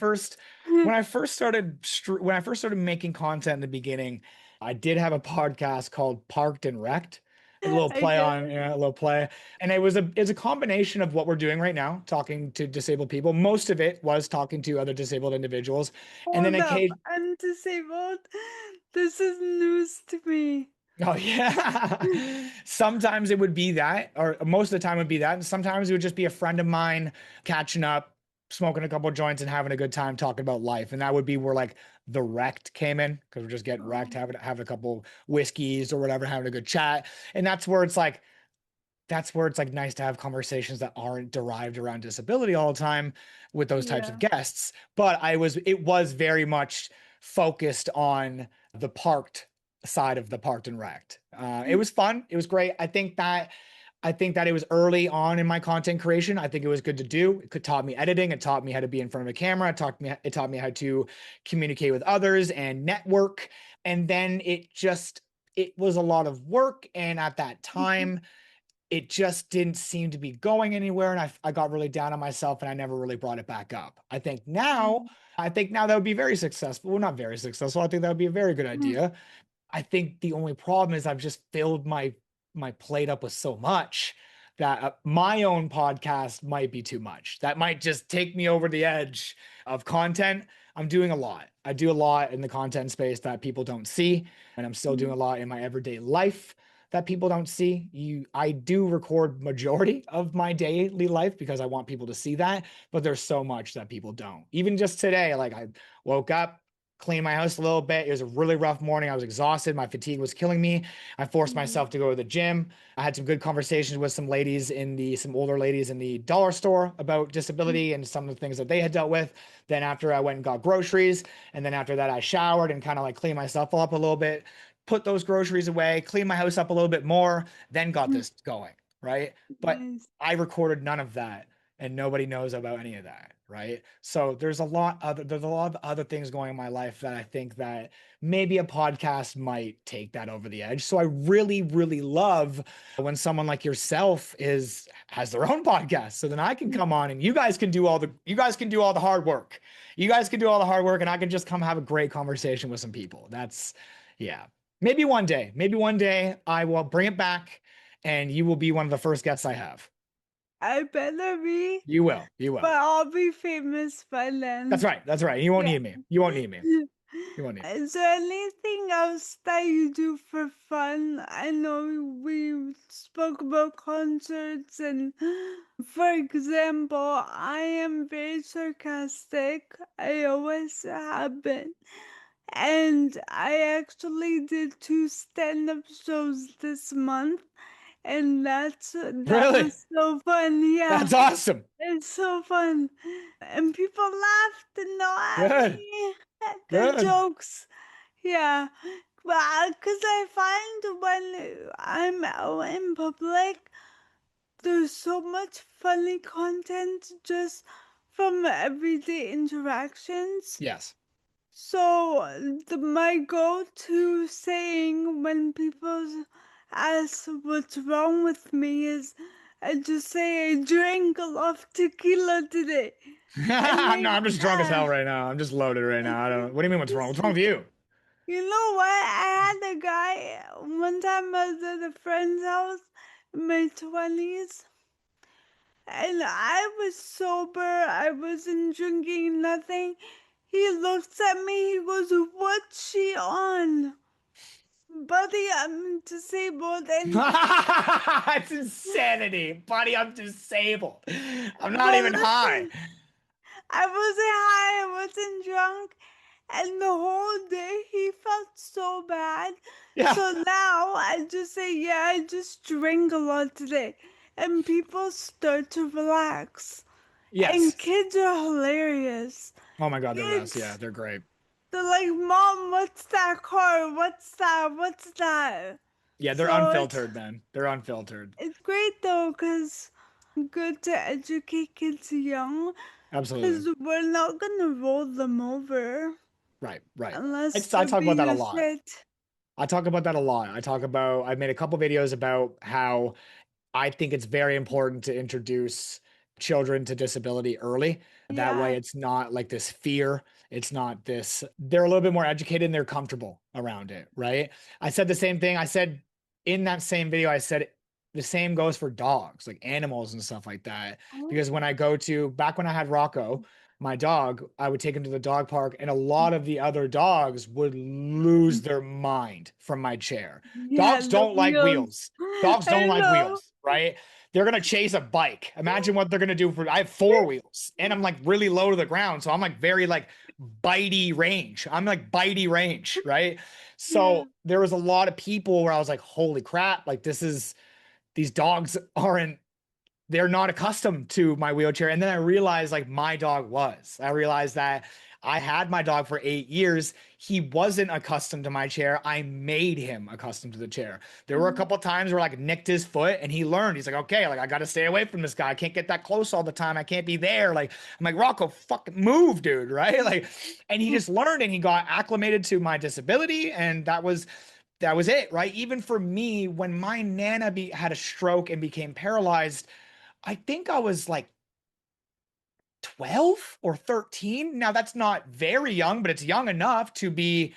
first started making content in the beginning. I did have a podcast called Parked and Wrecked. A little I play get on, it. a little play, and it's a combination of what we're doing right now, talking to disabled people. Most of it was talking to other disabled individuals, and then Hold up. occasionally, I'm disabled. This is news to me. oh yeah. Sometimes it would be that, or most of the time it would be that. And sometimes it would just be a friend of mine catching up, smoking a couple joints and having a good time talking about life. And that would be where like the wrecked came in, because we're just getting wrecked, Oh, having a couple whiskeys or whatever, having a good chat. And that's where it's like nice to have conversations that aren't derived around disability all the time with those types of yeah. guests. But it was very much focused on the parked side of the parked and wrecked. It was fun. It was great. I think that it was early on in my content creation. I think it was good to do. It could taught me editing. It taught me how to be in front of a camera. It taught me how to communicate with others and network. And then it was a lot of work. And at that time, it just didn't seem to be going anywhere. And I got really down on myself and I never really brought it back up. I think now that would be very successful. Well, not very successful. I think that would be a very good idea. I think the only problem is I've just filled my plate up with so much that my own podcast might be too much. That might just take me over the edge of content. I'm doing a lot. I do a lot in the content space that people don't see, and I'm still doing a lot in my everyday life that people don't see. I do record majority of my daily life because I want people to see that, but there's so much that people don't. Even just today, like I woke up, clean my house a little bit. It was a really rough morning. I was exhausted. My fatigue was killing me. I forced myself to go to the gym. I had some good conversations with some older ladies in the dollar store about disability and some of the things that they had dealt with. Then after I went and got groceries, and then after that I showered and kind of like cleaned myself up a little bit, put those groceries away, cleaned my house up a little bit more, then got this going, right? But Nice. I recorded none of that and nobody knows about any of that, right? So there's a lot of other things going in my life that I think that maybe a podcast might take that over the edge. So I really really love when someone like yourself is has their own podcast, so then I can come on and you guys can do all the hard work. You guys can do all the hard work and I can just come have a great conversation with some people. That's yeah. Maybe one day I will bring it back and you will be one of the first guests I have. I better be, You will. You but will. I'll be famous by That's then. right. That's right. You won't Yeah. need me. You won't need me. You won't need me. Is there anything else that you do for fun? I know we spoke about concerts, and for example, I am very sarcastic. I always have been. And I actually did two stand-up shows this month, and that Really? was so fun. Yeah, That's awesome. it's so fun. And people laughed and know at Good. me at the Good. jokes. Yeah. Well, because I find when I'm out in public, there's so much funny content just from everyday interactions. Yes. So my go-to saying when people ask what's wrong with me is I just say I drank a lot of tequila today. And No, they I'm just drunk as hell right now. I'm just loaded right now. I don't. What do you mean? What's wrong? What's wrong with you? You know what? I had a guy one time I was at a friend's house in my 20s, and I was sober. I wasn't drinking nothing. He looks at me. He goes, "What's she on?" Buddy, I'm disabled, and It's insanity, buddy. I'm disabled. I'm not but even high. listen, I wasn't high, I wasn't drunk, and the whole day he felt so bad. Yeah. So now I just say, yeah, I just drank a lot today. and people start to relax. And Yes. kids are hilarious. Oh my God, they're the best. Yeah, Kids, they're great. they're like, Mom, what's that car? What's that? What's that? Yeah, they're So unfiltered, man. They're unfiltered. it's great though, because good to educate kids young, Absolutely. because we're not gonna roll them over Right, right. unless I they're talk about that being a a lot. shit. I talk about that a lot. I've made a couple videos about how I think it's very important to introduce children to disability early. That way, Yeah, it's not like this fear. It's not this, they're a little bit more educated and they're comfortable around it, right? I said the same thing. I said in that same video, I said the same goes for dogs, like animals and stuff like that. oh, Because when I go to, back when I had Rocco, my dog, I would take him to the dog park, and a lot of the other dogs would lose their mind from my chair. yeah, Dogs the don't like wheels. wheels. Dogs don't I like know. wheels, right? They're gonna chase a bike. Imagine what they're gonna do for. I have four wheels, and I'm like really low to the ground, so I'm like very like bitey range. I'm like bitey range, right? Yeah. So there was a lot of people where I was like, holy crap, like these dogs aren't they're not accustomed to my wheelchair. And then I realized like my dog was. I realized that I had my dog for 8 years. He wasn't accustomed to my chair. I made him accustomed to the chair. There were a couple times where like nicked his foot and he learned. He's like, okay, like I got to stay away from this guy. I can't get that close all the time. I can't be there. Like I'm like, Rocco, fucking move, dude. Right. Like, and he just learned and he got acclimated to my disability. And that was it. Right. Even for me, when my Nana had a stroke and became paralyzed, I think I was like 12 or 13. Now that's not very young, but it's young enough to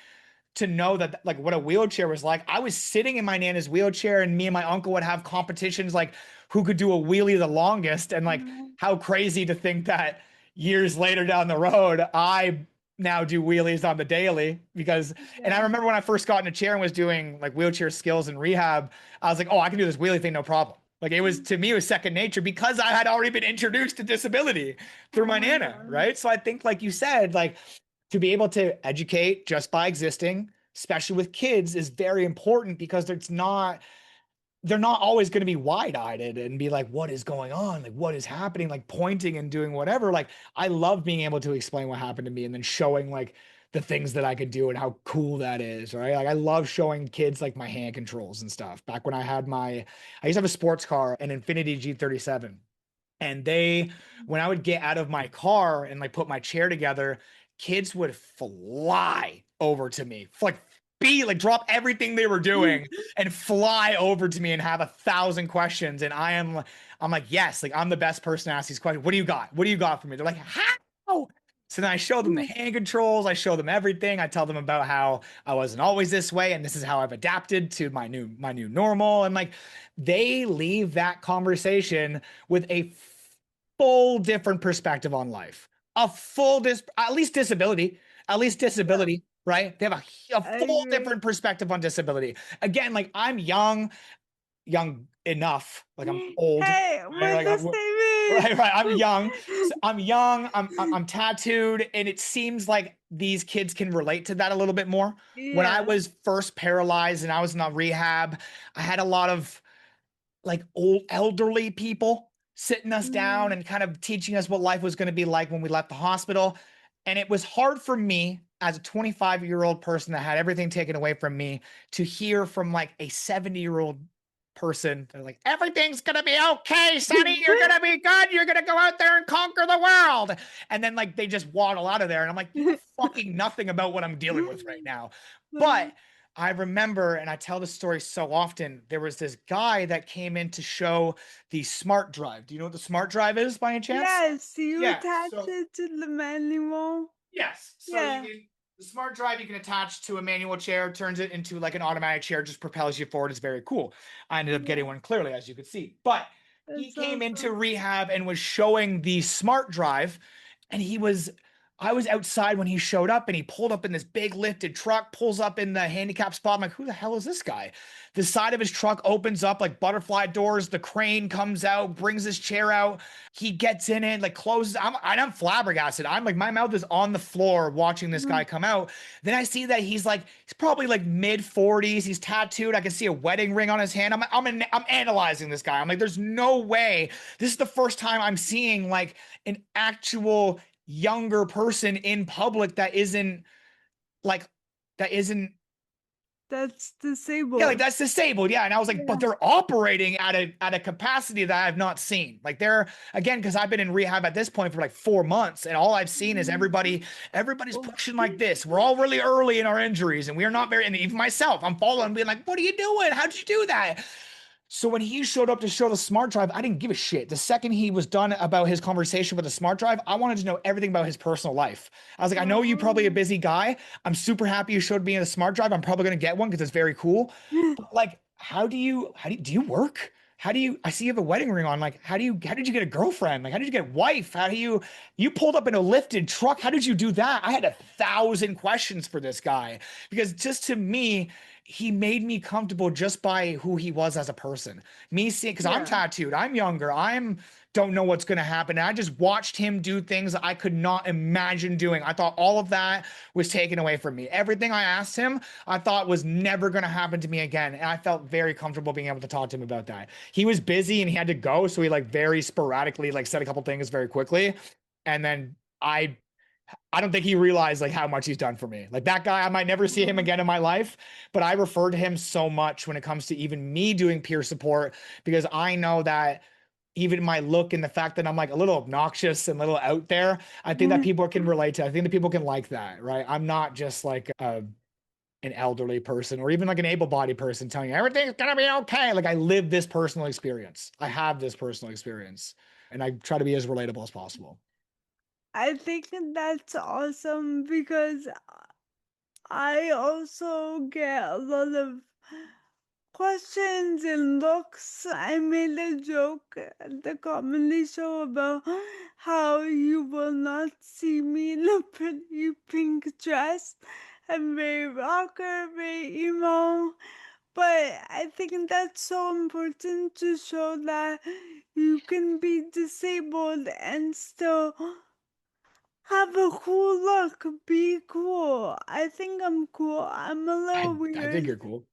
know that like what a wheelchair was like. I was sitting in my Nana's wheelchair and me and my uncle would have competitions like who could do a wheelie the longest, and like how crazy to think that years later down the road I now do wheelies on the daily because and I Yeah. remember when I first got in a chair and was doing like wheelchair skills and rehab, I was like, "Oh, I can do this wheelie thing no problem." Like it was to me it was second nature because I had already been introduced to disability through Oh my my Nana, god. right? So I think like you said, like to be able to educate just by existing, especially with kids, is very important because they're not always going to be wide-eyed and be like, what is going on? Like, what is happening? Like pointing and doing whatever. Like, I love being able to explain what happened to me and then showing like the things that I could do and how cool that is, right? Like, I love showing kids like my hand controls and stuff. Back when I used to have a sports car, an Infiniti G37. And when I would get out of my car and like put my chair together, kids would fly over to me, like like drop everything they were doing and fly over to me and have 1,000 questions. And I'm like, yes, like I'm the best person to ask these questions. What do you got? What do you got for me? They're like, how? So then I show them the hand controls. I show them everything. I tell them about how I wasn't always this way, and this is how I've adapted to my new normal. And like they leave that conversation with a full different perspective on life. At least disability, Yeah, right? They have a I full agree. different perspective on disability. Again, like I'm young enough, like I'm old, Hey, right? we're the same age. Right. I'm young. So I'm young. I'm tattooed, and it seems like these kids can relate to that a little bit more. When I Yeah. was first paralyzed and I was in a rehab, I had a lot of like old elderly people sitting us down Mm. and kind of teaching us what life was going to be like when we left the hospital. And it was hard for me as a 25-year-old person that had everything taken away from me to hear from like a 70-year-old person. They're like, everything's going to be okay, Sonny. You're going to be good. You're going to go out there and conquer the world. And then like they just waddle out of there. And I'm like, you know fucking nothing about what I'm dealing with right now. But I remember, and I tell this story so often, there was this guy that came in to show the smart drive. Do you know what the smart drive is by any chance? Yes, you Yeah. attach So it to the manual. yes. So Yeah. the smart drive you can attach to a manual chair, turns it into like an automatic chair, just propels you forward. It's very cool. I ended up getting Yeah, one clearly, as you could see. But he that's came into awesome. rehab and was showing the smart drive, and he was I was outside when he showed up and he pulled up in this big lifted truck, pulls up in the handicap spot. I'm like, who the hell is this guy? The side of his truck opens up like butterfly doors. The crane comes out, brings his chair out. He gets in it, like closes. I'm flabbergasted. I'm like, my mouth is on the floor watching this guy come out. Then I see that he's probably like mid 40s. He's tattooed. I can see a wedding ring on his hand. I'm analyzing this guy. I'm like, there's no way. This is the first time I'm seeing like an actual younger person in public like that isn't That's yeah, like disabled. that's disabled. Yeah. And I was like, but Yeah. they're operating at a capacity that I have not seen. Like they're again, because I've been in rehab at this point for like 4 months, and all I've seen is everybody's Oh. pushing like this. We're all really early in our injuries, and we are not very, and even myself, I'm following, being like, what are you doing? How'd you do that? So when he showed up to show the smart drive, I didn't give a shit. The second he was done about his conversation with the smart drive, I wanted to know everything about his personal life. I was like, I know you're probably a Oh. busy guy. I'm super happy you showed me the smart drive. I'm probably going to get one because it's very cool. But like, do you work? How do you, I see you have a wedding ring on. Like, how did you get a girlfriend? Like, how did you get a wife? You pulled up in a lifted truck. How did you do that? I had 1,000 questions for this guy because just to me, he made me comfortable just by who he was as a person. Me seeing, because I'm Yeah. tattooed, I'm younger, I'm don't know what's going to happen. And I just watched him do things that I could not imagine doing. I thought all of that was taken away from me. Everything I asked him, I thought was never going to happen to me again. And I felt very comfortable being able to talk to him about that. He was busy and he had to go. So he like very sporadically like said a couple things very quickly. And then I don't think he realized like how much he's done for me. Like that guy, I might never see him again in my life, but I refer to him so much when it comes to even me doing peer support because I know that even my look and the fact that I'm like a little obnoxious and a little out there, I think that people can relate to. I think that people can like that, right? I'm not just like an elderly person or even like an able-bodied person telling you everything's gonna be okay. Like I live this personal experience. I have this personal experience, and I try to be as relatable as possible. I think that's awesome because I also get a lot of questions and looks. I made a joke at the comedy show about how you will not see me in a pretty pink dress. I'm very rocker, very emo. But I think that's so important to show that you can be disabled and still have a cool look. Be cool. I think I'm cool. I'm a little I think weird. you're cool.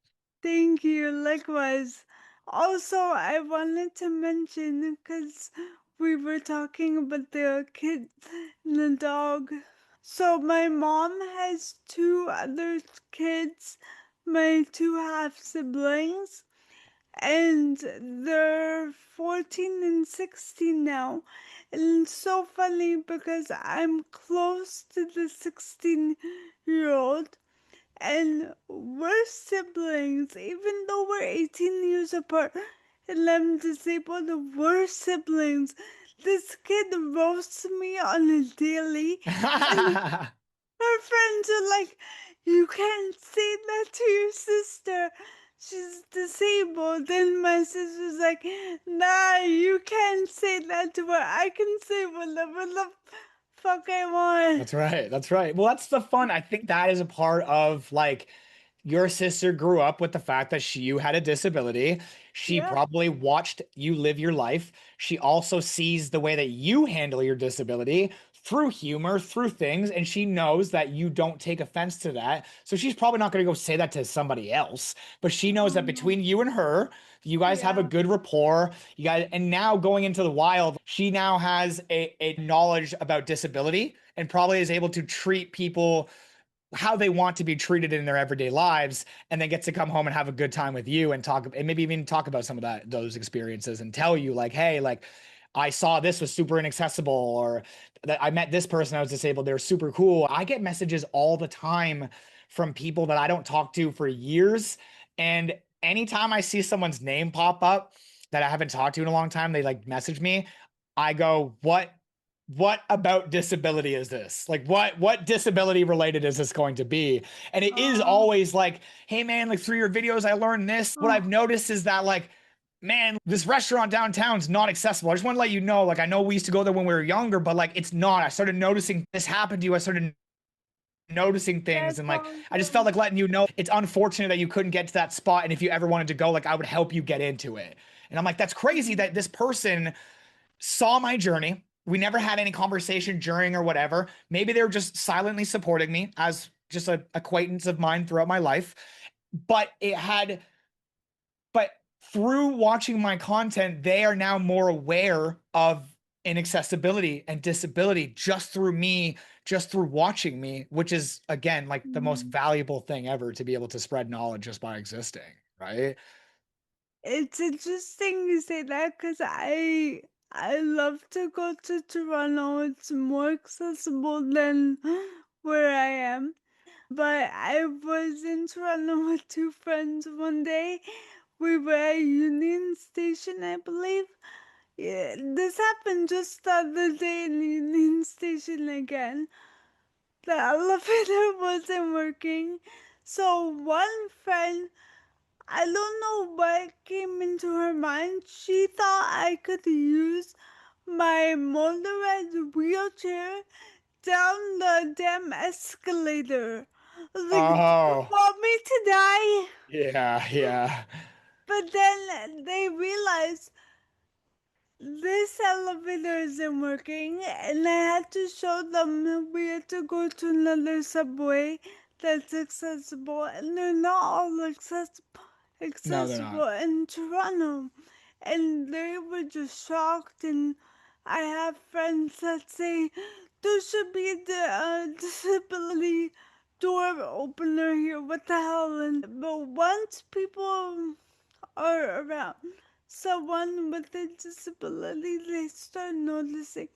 Thank you, likewise. Also, I wanted to mention because we were talking about the kid and the dog. So, my mom has two other kids, my two half siblings, and they're 14 and 16 now. And it's so funny because I'm close to the 16-year-old and we're siblings, even though we're 18 years apart and I'm disabled, we're siblings. This kid roasts me on a daily, and her friends are like, you can't say that to your sister. She's disabled. And my sister's like, nah, you can't say that to her. I can say whatever the fuck I want. That's right. That's right. Well, that's the fun. I think that is a part of like your sister grew up with the fact that you had a disability. She Yeah. probably watched you live your life. She also sees the way that you handle your disability through humor, through things, and she knows that you don't take offense to that. So she's probably not going to go say that to somebody else, but she knows that Oh, between you and her, you guys have a yeah. good rapport. You guys, and now going into the wild, she now has a knowledge about disability and probably is able to treat people how they want to be treated in their everyday lives, and then gets to come home and have a good time with you and talk and maybe even talk about some of those experiences and tell you like, hey, like I saw this was super inaccessible, or that I met this person that was disabled, they're super cool. I get messages all the time from people that I don't talk to for years, and anytime I see someone's name pop up that I haven't talked to in a long time, they like message me. I go, what about disability is this? Like what disability related is this going to be? And it is Oh, always like, hey man, like through your videos I learned this. What oh, I've noticed is that like man, this restaurant downtown's not accessible. I just want to let you know, like, I know we used to go there when we were younger, but like, it's not. I started noticing this happened to you. I started noticing things, That's and like, I just felt awesome. like letting you know it's unfortunate that you couldn't get to that spot. And if you ever wanted to go, like, I would help you get into it. And I'm like, that's crazy Mhm. that this person saw my journey. We never had any conversation during or whatever. Maybe they were just silently supporting me as just an acquaintance of mine throughout my life. But it had but through watching my content, they are now more aware of inaccessibility and disability just through me, just through watching me, which is again like the most Mhm. valuable thing ever to be able to spread knowledge just by existing, right? It's interesting you say that because I love to go to Toronto. It's more accessible than where I am. But I was in Toronto with two friends one day. We were at Union Station, I believe. Yeah, this happened just the other day in Union Station again. The elevator wasn't working. So one friend, I don't know what came into her mind. She thought I could use my motorized wheelchair down the damn escalator. Like, do you Oh, want me to die? yeah, yeah. But then they realized this elevator isn't working, and I had to show them we had to go to another subway that's accessible, and they're not all No, they're not. accessible in Toronto. And they were just shocked. And I have friends that say there should be a disability door opener here. What the hell? And but once people are around someone with a disability, they start noticing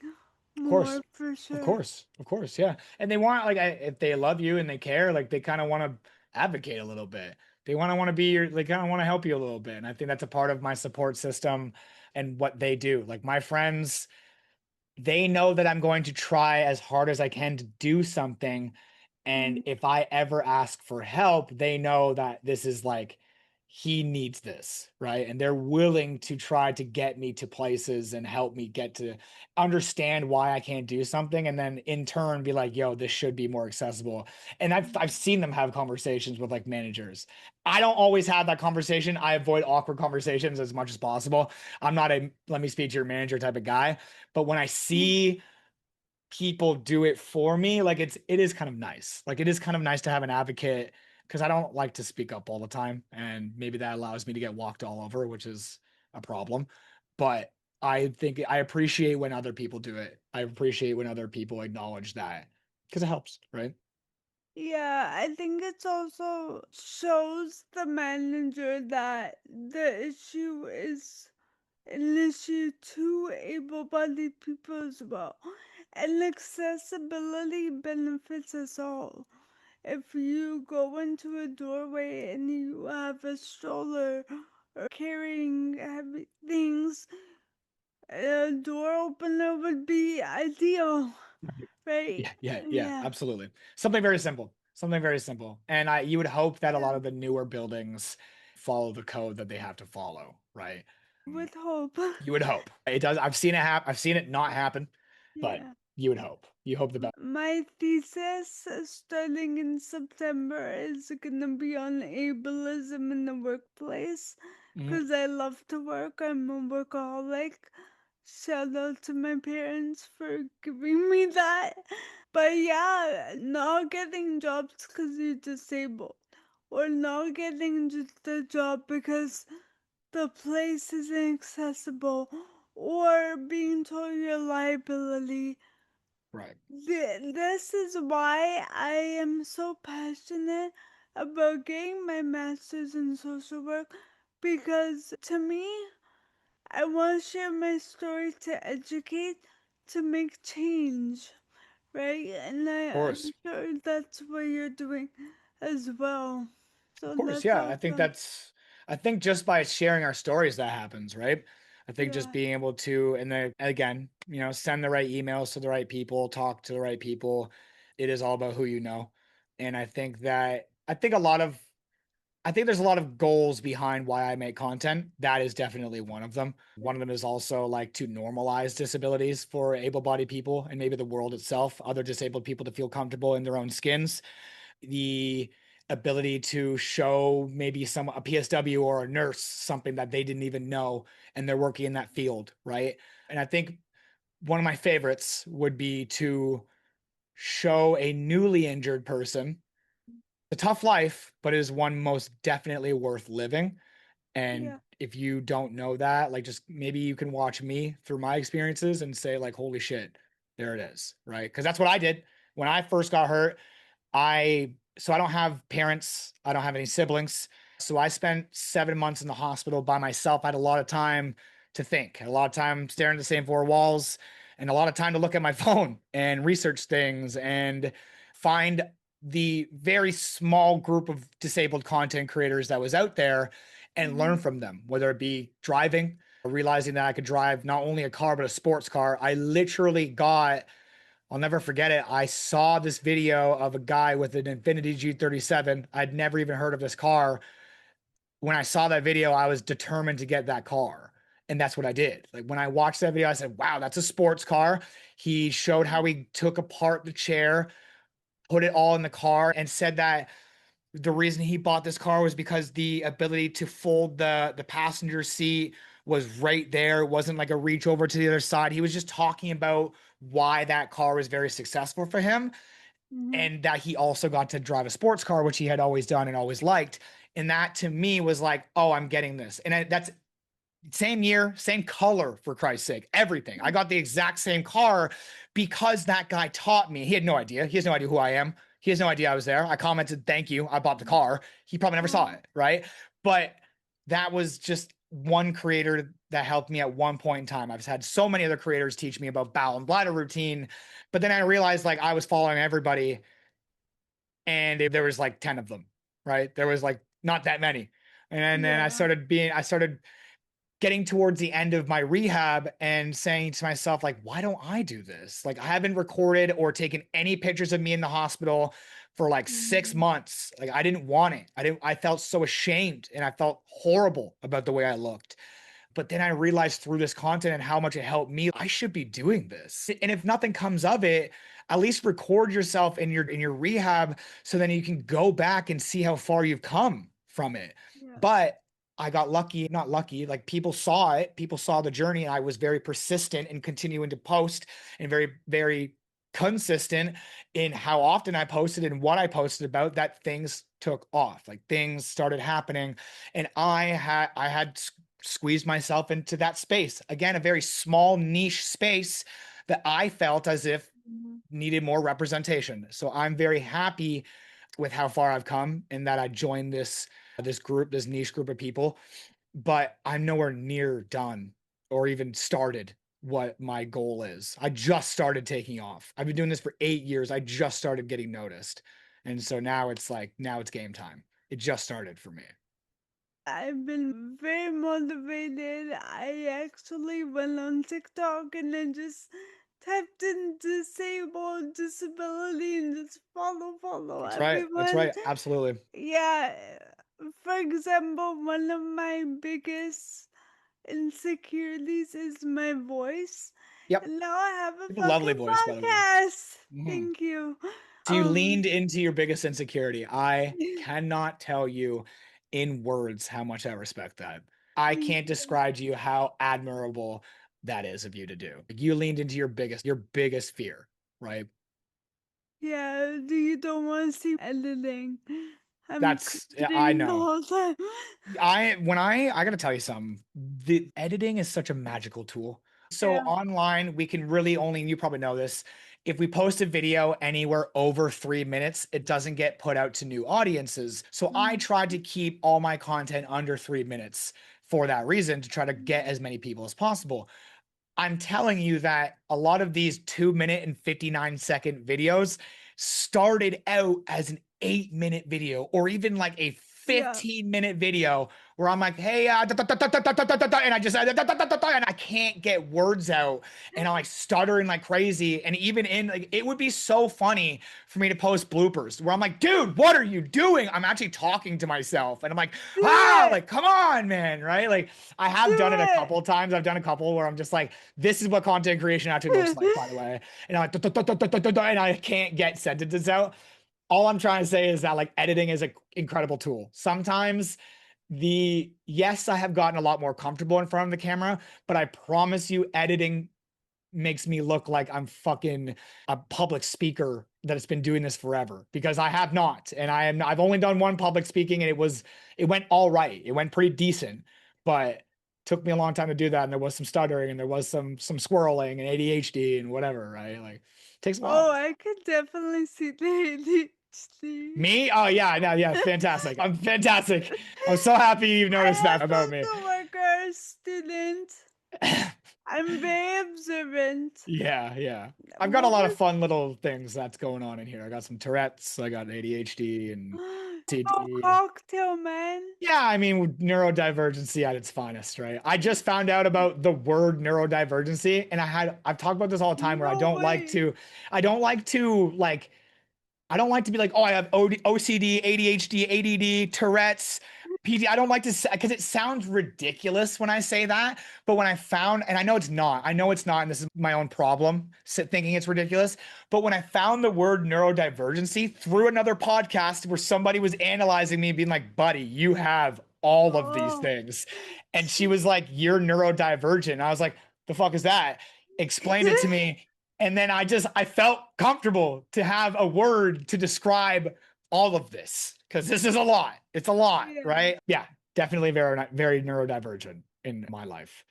Of course. more for Of sure. course. Of course. Yeah. And they want like if they love you and they care, like they kind of want to advocate a little bit. They want to be your they kind of want to help you a little bit. And I think that's a part of my support system and what they do. Like my friends, they know that I'm going to try as hard as I can to do something. And Mm. if I ever ask for help, they know that this is like, he needs this, right? And they're willing to try to get me to places and help me get to understand why I can't do something. And then in turn be like, yo, this should be more accessible. And I've seen them have conversations with like managers. I don't always have that conversation. I avoid awkward conversations as much as possible. I'm not a let me speak to your manager type of guy. But when I see people do it for me, like it is kind of nice. Like it is kind of nice to have an advocate because I don't like to speak up all the time, and maybe that allows me to get walked all over, which is a problem. But I think I appreciate when other people do it. I appreciate when other people acknowledge that because it helps, right? Yeah, I think it's also shows the manager that the issue is an issue to able-bodied people as well. And accessibility benefits us all. If you go into a doorway and you have a stroller or carrying heavy things, a door opener would be ideal, right? Yeah, Yeah, absolutely. Something very simple. Something very simple. And you would hope that a yeah, lot of the newer buildings follow the code that they have to follow, right? with hope. You would hope. It does. I've seen it happen. I've seen it not happen, but Yeah. you would hope. You hope the best. My thesis starting in September is gonna be on ableism in the workplace Mhm. because I love to work. I'm a workaholic. Shout out to my parents for giving me that. But yeah, not getting jobs because you're disabled, or not getting just a job because the place isn't accessible, or being told you're a liability. Right. This is why I am so passionate about getting my master's in social work, because to me, I want to share my story to educate, to make change, right? And Of I'm course. sure that's what you're doing as well. Of So course. that's Yeah. I think awesome. that's, I think just by sharing our stories that happens, right? I think just Yeah, being able to, and then again, send the right emails to the right people, talk to the right people. It is all about who you know. And I think a lot of I think there's a lot of goals behind why I make content. That is definitely one of them. One of them is also like to normalize disabilities for able-bodied people and maybe the world itself, other disabled people to feel comfortable in their own skins. The ability to show maybe a PSW or a nurse something that they didn't even know and they're working in that field, right? And I think one of my favorites would be to show a newly injured person a tough life, but it is one most definitely worth living. And Yeah. if you don't know that, like just maybe you can watch me through my experiences and say, like, holy shit, there it is. Right. Cause that's what I did when I first got hurt. I don't have parents, I don't have any siblings. So I spent 7 months in the hospital by myself. I had a lot of time to think, had a lot of time staring at the same four walls, and a lot of time to look at my phone and research things and find the very small group of disabled content creators that was out there and learn Mhm. from them, whether it be driving, realizing that I could drive not only a car, but a sports car. I literally got I'll never forget it. I saw this video of a guy with an Infiniti G37. I'd never even heard of this car. When I saw that video, I was determined to get that car. And that's what I did. Like when I watched that video, I said, wow, that's a sports car. He showed how he took apart the chair, put it all in the car, and said that the reason he bought this car was because the ability to fold the passenger seat was right there. It wasn't like a reach over to the other side. He was just talking about why that car was very successful for him Mhm. and that he also got to drive a sports car, which he had always done and always liked. And that to me was like, oh, I'm getting this. That's same year, same color, for Christ's sake, everything. I got the exact same car because that guy taught me. He had no idea. He has no idea who I am. He has no idea I was there. I commented, thank you. I bought the car. He probably never saw Oh. it. Right. But that was just one creator that helped me at one point in time. I've had so many other creators teach me about bowel and bladder routine. But then I realized like I was following everybody and there was like 10 of them. Right. There was like not that many. And then Yeah. I started getting towards the end of my rehab and saying to myself, like, why don't I do this? Like, I haven't recorded or taken any pictures of me in the hospital for like six Mhm. months. Like, I didn't want it. I felt so ashamed and I felt horrible about the way I looked. But then I realized through this content and how much it helped me, I should be doing this. And if nothing comes of it, at least record yourself in your rehab so then you can go back and see how far you've come from it. Yeah. But I got lucky, not lucky, like people saw it, people saw the journey, and I was very persistent in continuing to post and very, very consistent in how often I posted and what I posted about that things took off. Like things started happening and I had squeezed myself into that space. Again, a very small niche space that I felt as if Mhm. needed more representation. So I'm very happy with how far I've come and that I joined this group, this niche group of people, but I'm nowhere near done or even started what my goal is. I just started taking off. I've been doing this for 8 years. I just started getting noticed. And so now it's like now it's game time. It just started for me. I've been very motivated. I actually went on TikTok and then just typed in disabled disability and just follow That's right. That's everyone. right. Absolutely. Yeah, for example, one of my biggest insecurities is my voice. Yep. And now I have a You have a lovely fucking voice, by the way. podcast. Mhm. Thank you. So you Um leaned into your biggest insecurity. I cannot tell you in words how much I respect that. I thank can't you. describe to you how admirable that is of you to do. Like you leaned into your biggest fear, right? Yeah, you don't want to see editing. I'm I cringing the know. whole time. I gotta tell you something. The editing is such a magical tool. So Yeah. online, we can really only, you probably know this, if we post a video anywhere over 3 minutes, it doesn't get put out to new audiences. So I Mhm. tried to keep all my content under 3 minutes for that reason to try to get as many people as possible. I'm telling you that a lot of these 2 minute and 59-second videos started out as an 8 minute video or even like a Yeah. 15-minute video where I'm like, hey, and I just, and I can't get words out. And I'm like stuttering like crazy. And even in like, it would be so funny for me to post bloopers where I'm like, dude, what are you doing? I'm actually talking to myself. And I'm like, Do it. like, come on, man. Right. Like, I Do have done it a it. couple of times. I've done a couple where I'm just like, this is what content creation actually looks like, by the way. And I'm like, and I can't get sentences out. All I'm trying to say is that like editing is an incredible tool. Sometimes yes, I have gotten a lot more comfortable in front of the camera, but I promise you, editing makes me look like I'm fucking a public speaker that has been doing this forever because I have not. And I've only done one public speaking and it went all right. It went pretty decent, but took me a long time to do that. And there was some stuttering and there was some squirreling and ADHD and whatever, right? Like it takes a while. Oh, I could definitely see the ADHD. Me? Oh yeah, no, yeah, fantastic. I'm fantastic. I'm so happy you noticed I that am about me. also worker, student. I'm very observant. Yeah, yeah. I've got a What lot of was fun little things that's going on in here. I got some Tourette's, I got ADHD and oh, CD. cocktail man? Yeah, I mean neurodivergency at its finest, right? I just found out about the word neurodivergency and I've talked about this all the time where No way. I don't like to like I don't like to be like, oh, I have OCD, ADHD, ADD, Tourette's, PD. I don't like to say because it sounds ridiculous when I say that. But when I found, and I know it's not, and this is my own problem, thinking it's ridiculous. But when I found the word neurodivergency through another podcast where somebody was analyzing me, being like, buddy, you have all of these Oh. things. And she was like, you're neurodivergent. And I was like, the fuck is that? Explained it to me and then I felt comfortable to have a word to describe all of this because this is a lot. It's a lot, Yeah. right? Yeah, definitely very neurodivergent in my life.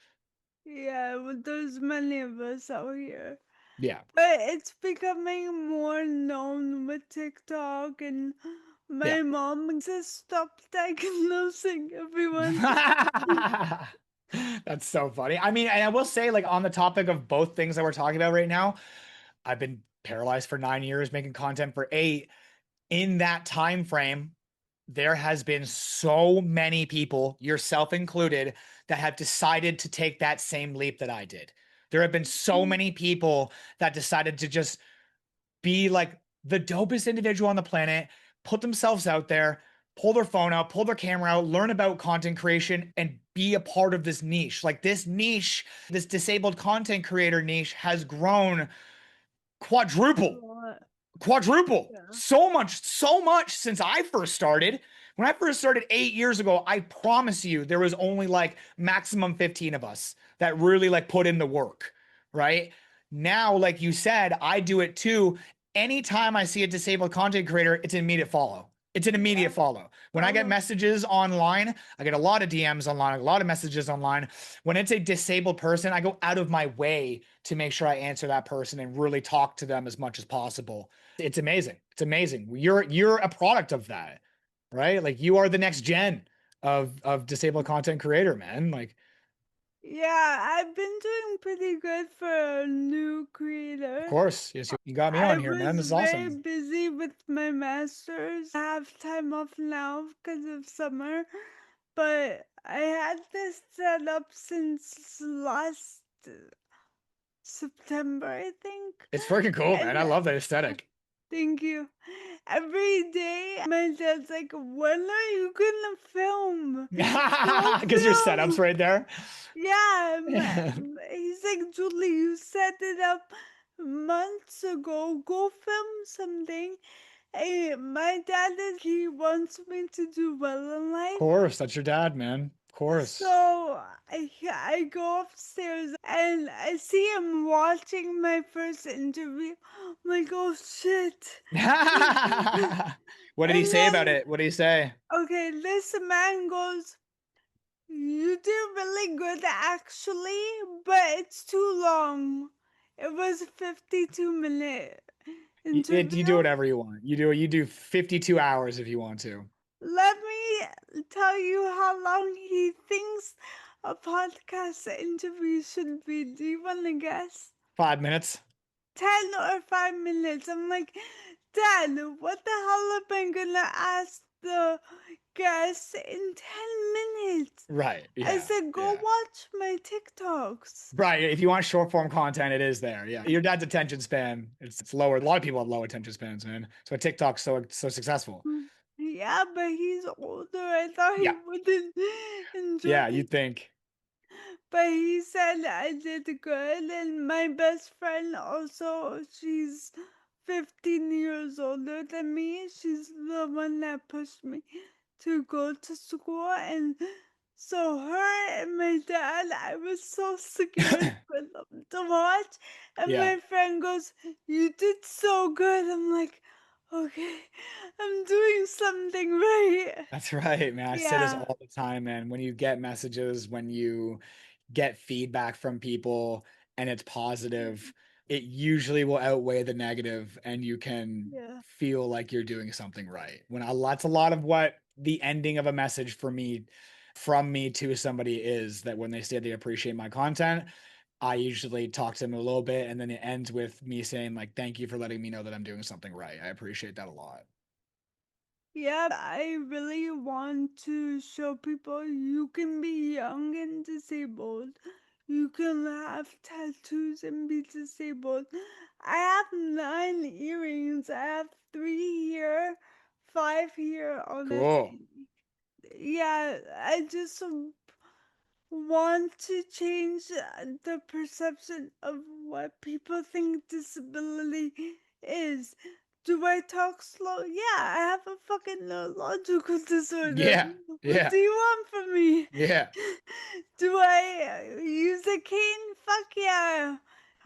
Yeah, well, there's many of us out here. Yeah, But it's becoming more known with TikTok, and yeah. my mom just stopped diagnosing everyone. That's so funny. I mean, and I will say, like, on the topic of both things that we're talking about right now, I've been paralyzed for 9 years, making content for 8. In that time frame, there has been so many people, yourself included, that have decided to take that same leap that I did. There have been so many people that decided to just be like the dopest individual on the planet, put themselves out there, pull their phone out, pull their camera out, learn about content creation, and be a part of this niche. Like this niche, this disabled content creator niche has grown A quadruple lot. quadruple Yeah. so much since I first started. When I first started 8 years ago, I promise you there was only like maximum 15 of us that really like put in the work, right? Now, like you said, I do it too. Anytime I see a disabled content creator, it's an immediate follow. It's an immediate Yeah. follow. When I get Follow. messages online, I get a lot of DMs online, a lot of messages online. When it's a disabled person, I go out of my way to make sure I answer that person and really talk to them as much as possible. It's amazing. It's amazing. You're a product of that, right? Like you are the next gen of disabled content creator, man. Like, Yeah, I've been doing pretty good for a new of creator. course, yes, you got me I on here, man. was This is very awesome. busy with my masters. I have time off now because of summer, but I had this set up since last September, I think. It's freaking cool, man. And I love the aesthetic. thank you. Every day, my dad's like, "When are you gonna film? Go Because your setup's film!" right there. Yeah, he's like, "Julie, you set it up months ago. Go film something." Hey, my dad is, he wants me to do well in Of life. course, that's your dad, man. Of course. So I go upstairs and I see him watching my first interview. I'm like, oh shit. What did he And say about then, it? What did he say? okay, this man goes, "You did really good actually, but it's too long." It was a 52-minute You do interview. whatever you want. You do 52 hours if you want to. Let me tell you how long he thinks a podcast interview should be. Do you want to guess? 5 minutes. 10 or 5 minutes. I'm like, Dad, what the hell am I gonna ask the guest in 10 minutes. Right. I Yeah. said, go Yeah. watch my TikToks. Right. If you want short form content, it is there. Yeah. Your dad's attention span, it's lower. A lot of people have low attention spans, man. So TikTok's so successful. Yeah, but he's older. I thought he Yeah. wouldn't enjoy Yeah. it. You'd think. But he said I did good, and my best friend also, she's 15 years older than me. She's the one that pushed me to go to school, and so her and my dad, I was so scared for them to watch. And Yeah. my friend goes, "You did so good." I'm like, "Okay, I'm doing something right." That's right, man. I say this Yeah, all the time, man. When you get messages, when you get feedback from people and it's positive, it usually will outweigh the negative and you can yeah. feel like you're doing something right. That's a lot of what the ending of a message for me from me to somebody is that when they say they appreciate my content, I usually talk to them a little bit and then it ends with me saying like thank you for letting me know that I'm doing something right. I appreciate that a lot. Yeah, I really want to show people you can be young and disabled. You can have tattoos and be disabled. I have 9 earrings. I have 3 here, 5 here on this. Cool. Yeah, I just want to change the perception of what people think disability is. Do I talk slow? Yeah, I have a fucking neurological disorder. Yeah. What Yeah. do you want from me? Yeah. Do I use a cane? Fuck yeah.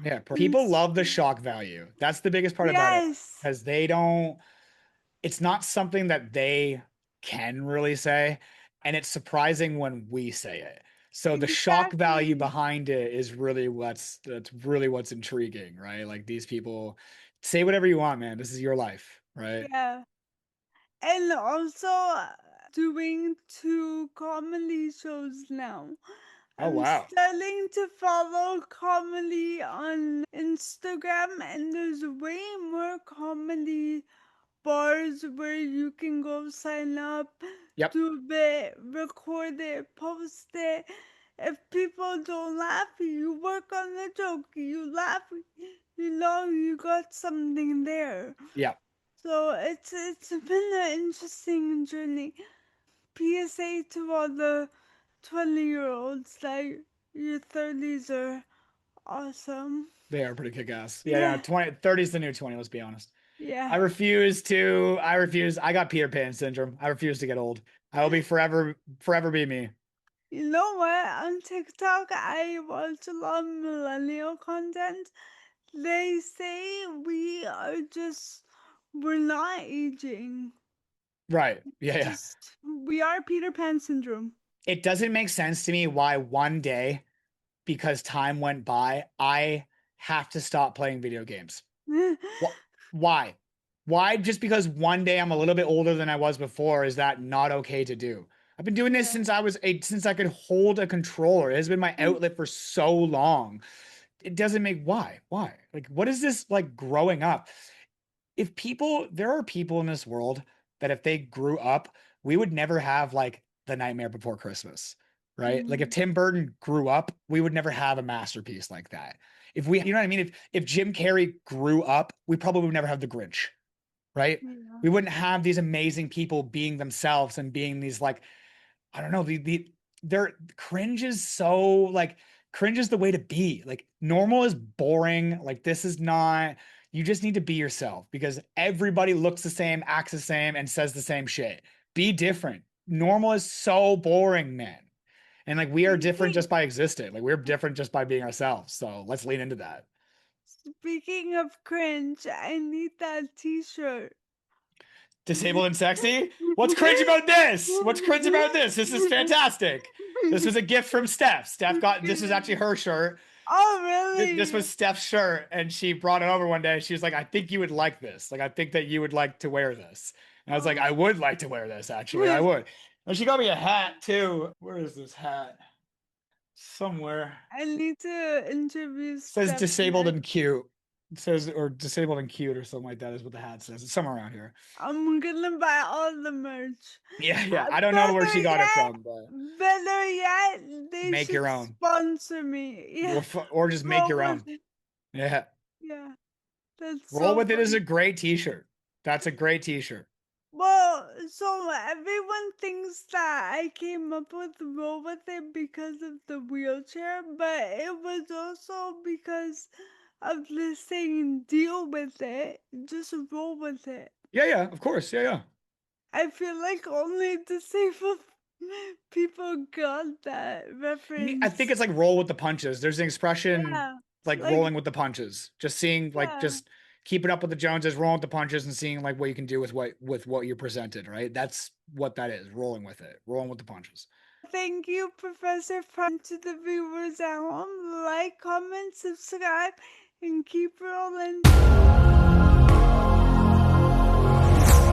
Yeah, And people love the shock value. That's the biggest part about it yes, because it's not something that they can really say. And it's surprising when we say it. So the shock value exactly. behind it is really that's really what's intriguing, right? Like these people say whatever you want, man. This is your life, right? Yeah. And also doing 2 comedy shows now. Oh, I'm wow. starting to follow comedy on Instagram, and there's way more comedy bars where you can go sign up, Yep. do a bit, record it, post it. If people don't laugh, you work on the joke, you laugh, you know you got something there. Yep. So it's been an interesting journey. PSA to all the 20-year-olds that your 30s are awesome. They are pretty kick-ass. Yeah, no, Yeah, 20, 30 is the new 20, let's be honest. yeah. I refuse. I got Peter Pan syndrome. I refuse to get old. I will be forever be me. You know what? On TikTok, I watch a lot of millennial content. They say we're not aging. Right. Yeah, yeah. We are Peter Pan syndrome. It doesn't make sense to me why one day, because time went by, I have to stop playing video games. Wh- Why? Why just because one day I'm a little bit older than I was before, is that not okay to do? I've been doing this Yeah. since I could hold a controller. It has been my outlet for so long. It doesn't make why? Why? Like, what is this like growing up? There are people in this world that if they grew up, we would never have like The Nightmare Before Christmas, right? Like if Mm, Tim Burton grew up, we would never have a masterpiece like that. You know what I mean? If Jim Carrey grew up, we probably would never have The Grinch, right? yeah. We wouldn't have these amazing people being themselves and being these like I don't know, they're cringe is so like cringe is the way to be. Like normal is boring. Like this is not, you just need to be yourself because everybody looks the same, acts the same, and says the same shit. Be different. Normal is so boring, man. And like we are different Speaking just by existing. Like we're different just by being ourselves. So let's lean into that. speaking of cringe, I need that t-shirt. Disabled and sexy? What's cringe about this? What's cringe about this? This is fantastic. This was a gift from Steph. Steph got this is actually her shirt. Oh, This really? was Steph's shirt, and she brought it over one day. She was like, "I think you would like this. Like, I think that you would like to wear this." And I was like, "I Oh. would like to wear this. Actually, I would." And she got me a hat too. Where is this hat? Somewhere. I need to interview It says Steph disabled next. and cute. It says, or disabled and cute or something like that is what the hat says. It's somewhere around here. I'm gonna buy all the merch. Yeah, yeah. I don't know where Better she got it yet, from, but better yet, they make should your own. sponsor me. Yeah, Or just make roll your with own. it. Yeah. Yeah, that's Roll so with it is a funny. great t-shirt. That's a great t-shirt. Well, so everyone thinks that I came up with roll with it because of the wheelchair, but it was also because of the saying deal with it, just roll with it. Yeah, yeah, of course. Yeah, yeah. I feel like only disabled people got that I think reference. it's like roll with the punches. There's an expression Yeah, like like, rolling with the punches. Just seeing like yeah. just keeping up with the Joneses, rolling with the punches and seeing like what you can do with what you presented, right? That's what that is. Rolling with it. Rolling with the punches. Thank you, Professor Fun, to the viewers at home. Like, comment, subscribe, and keep rolling.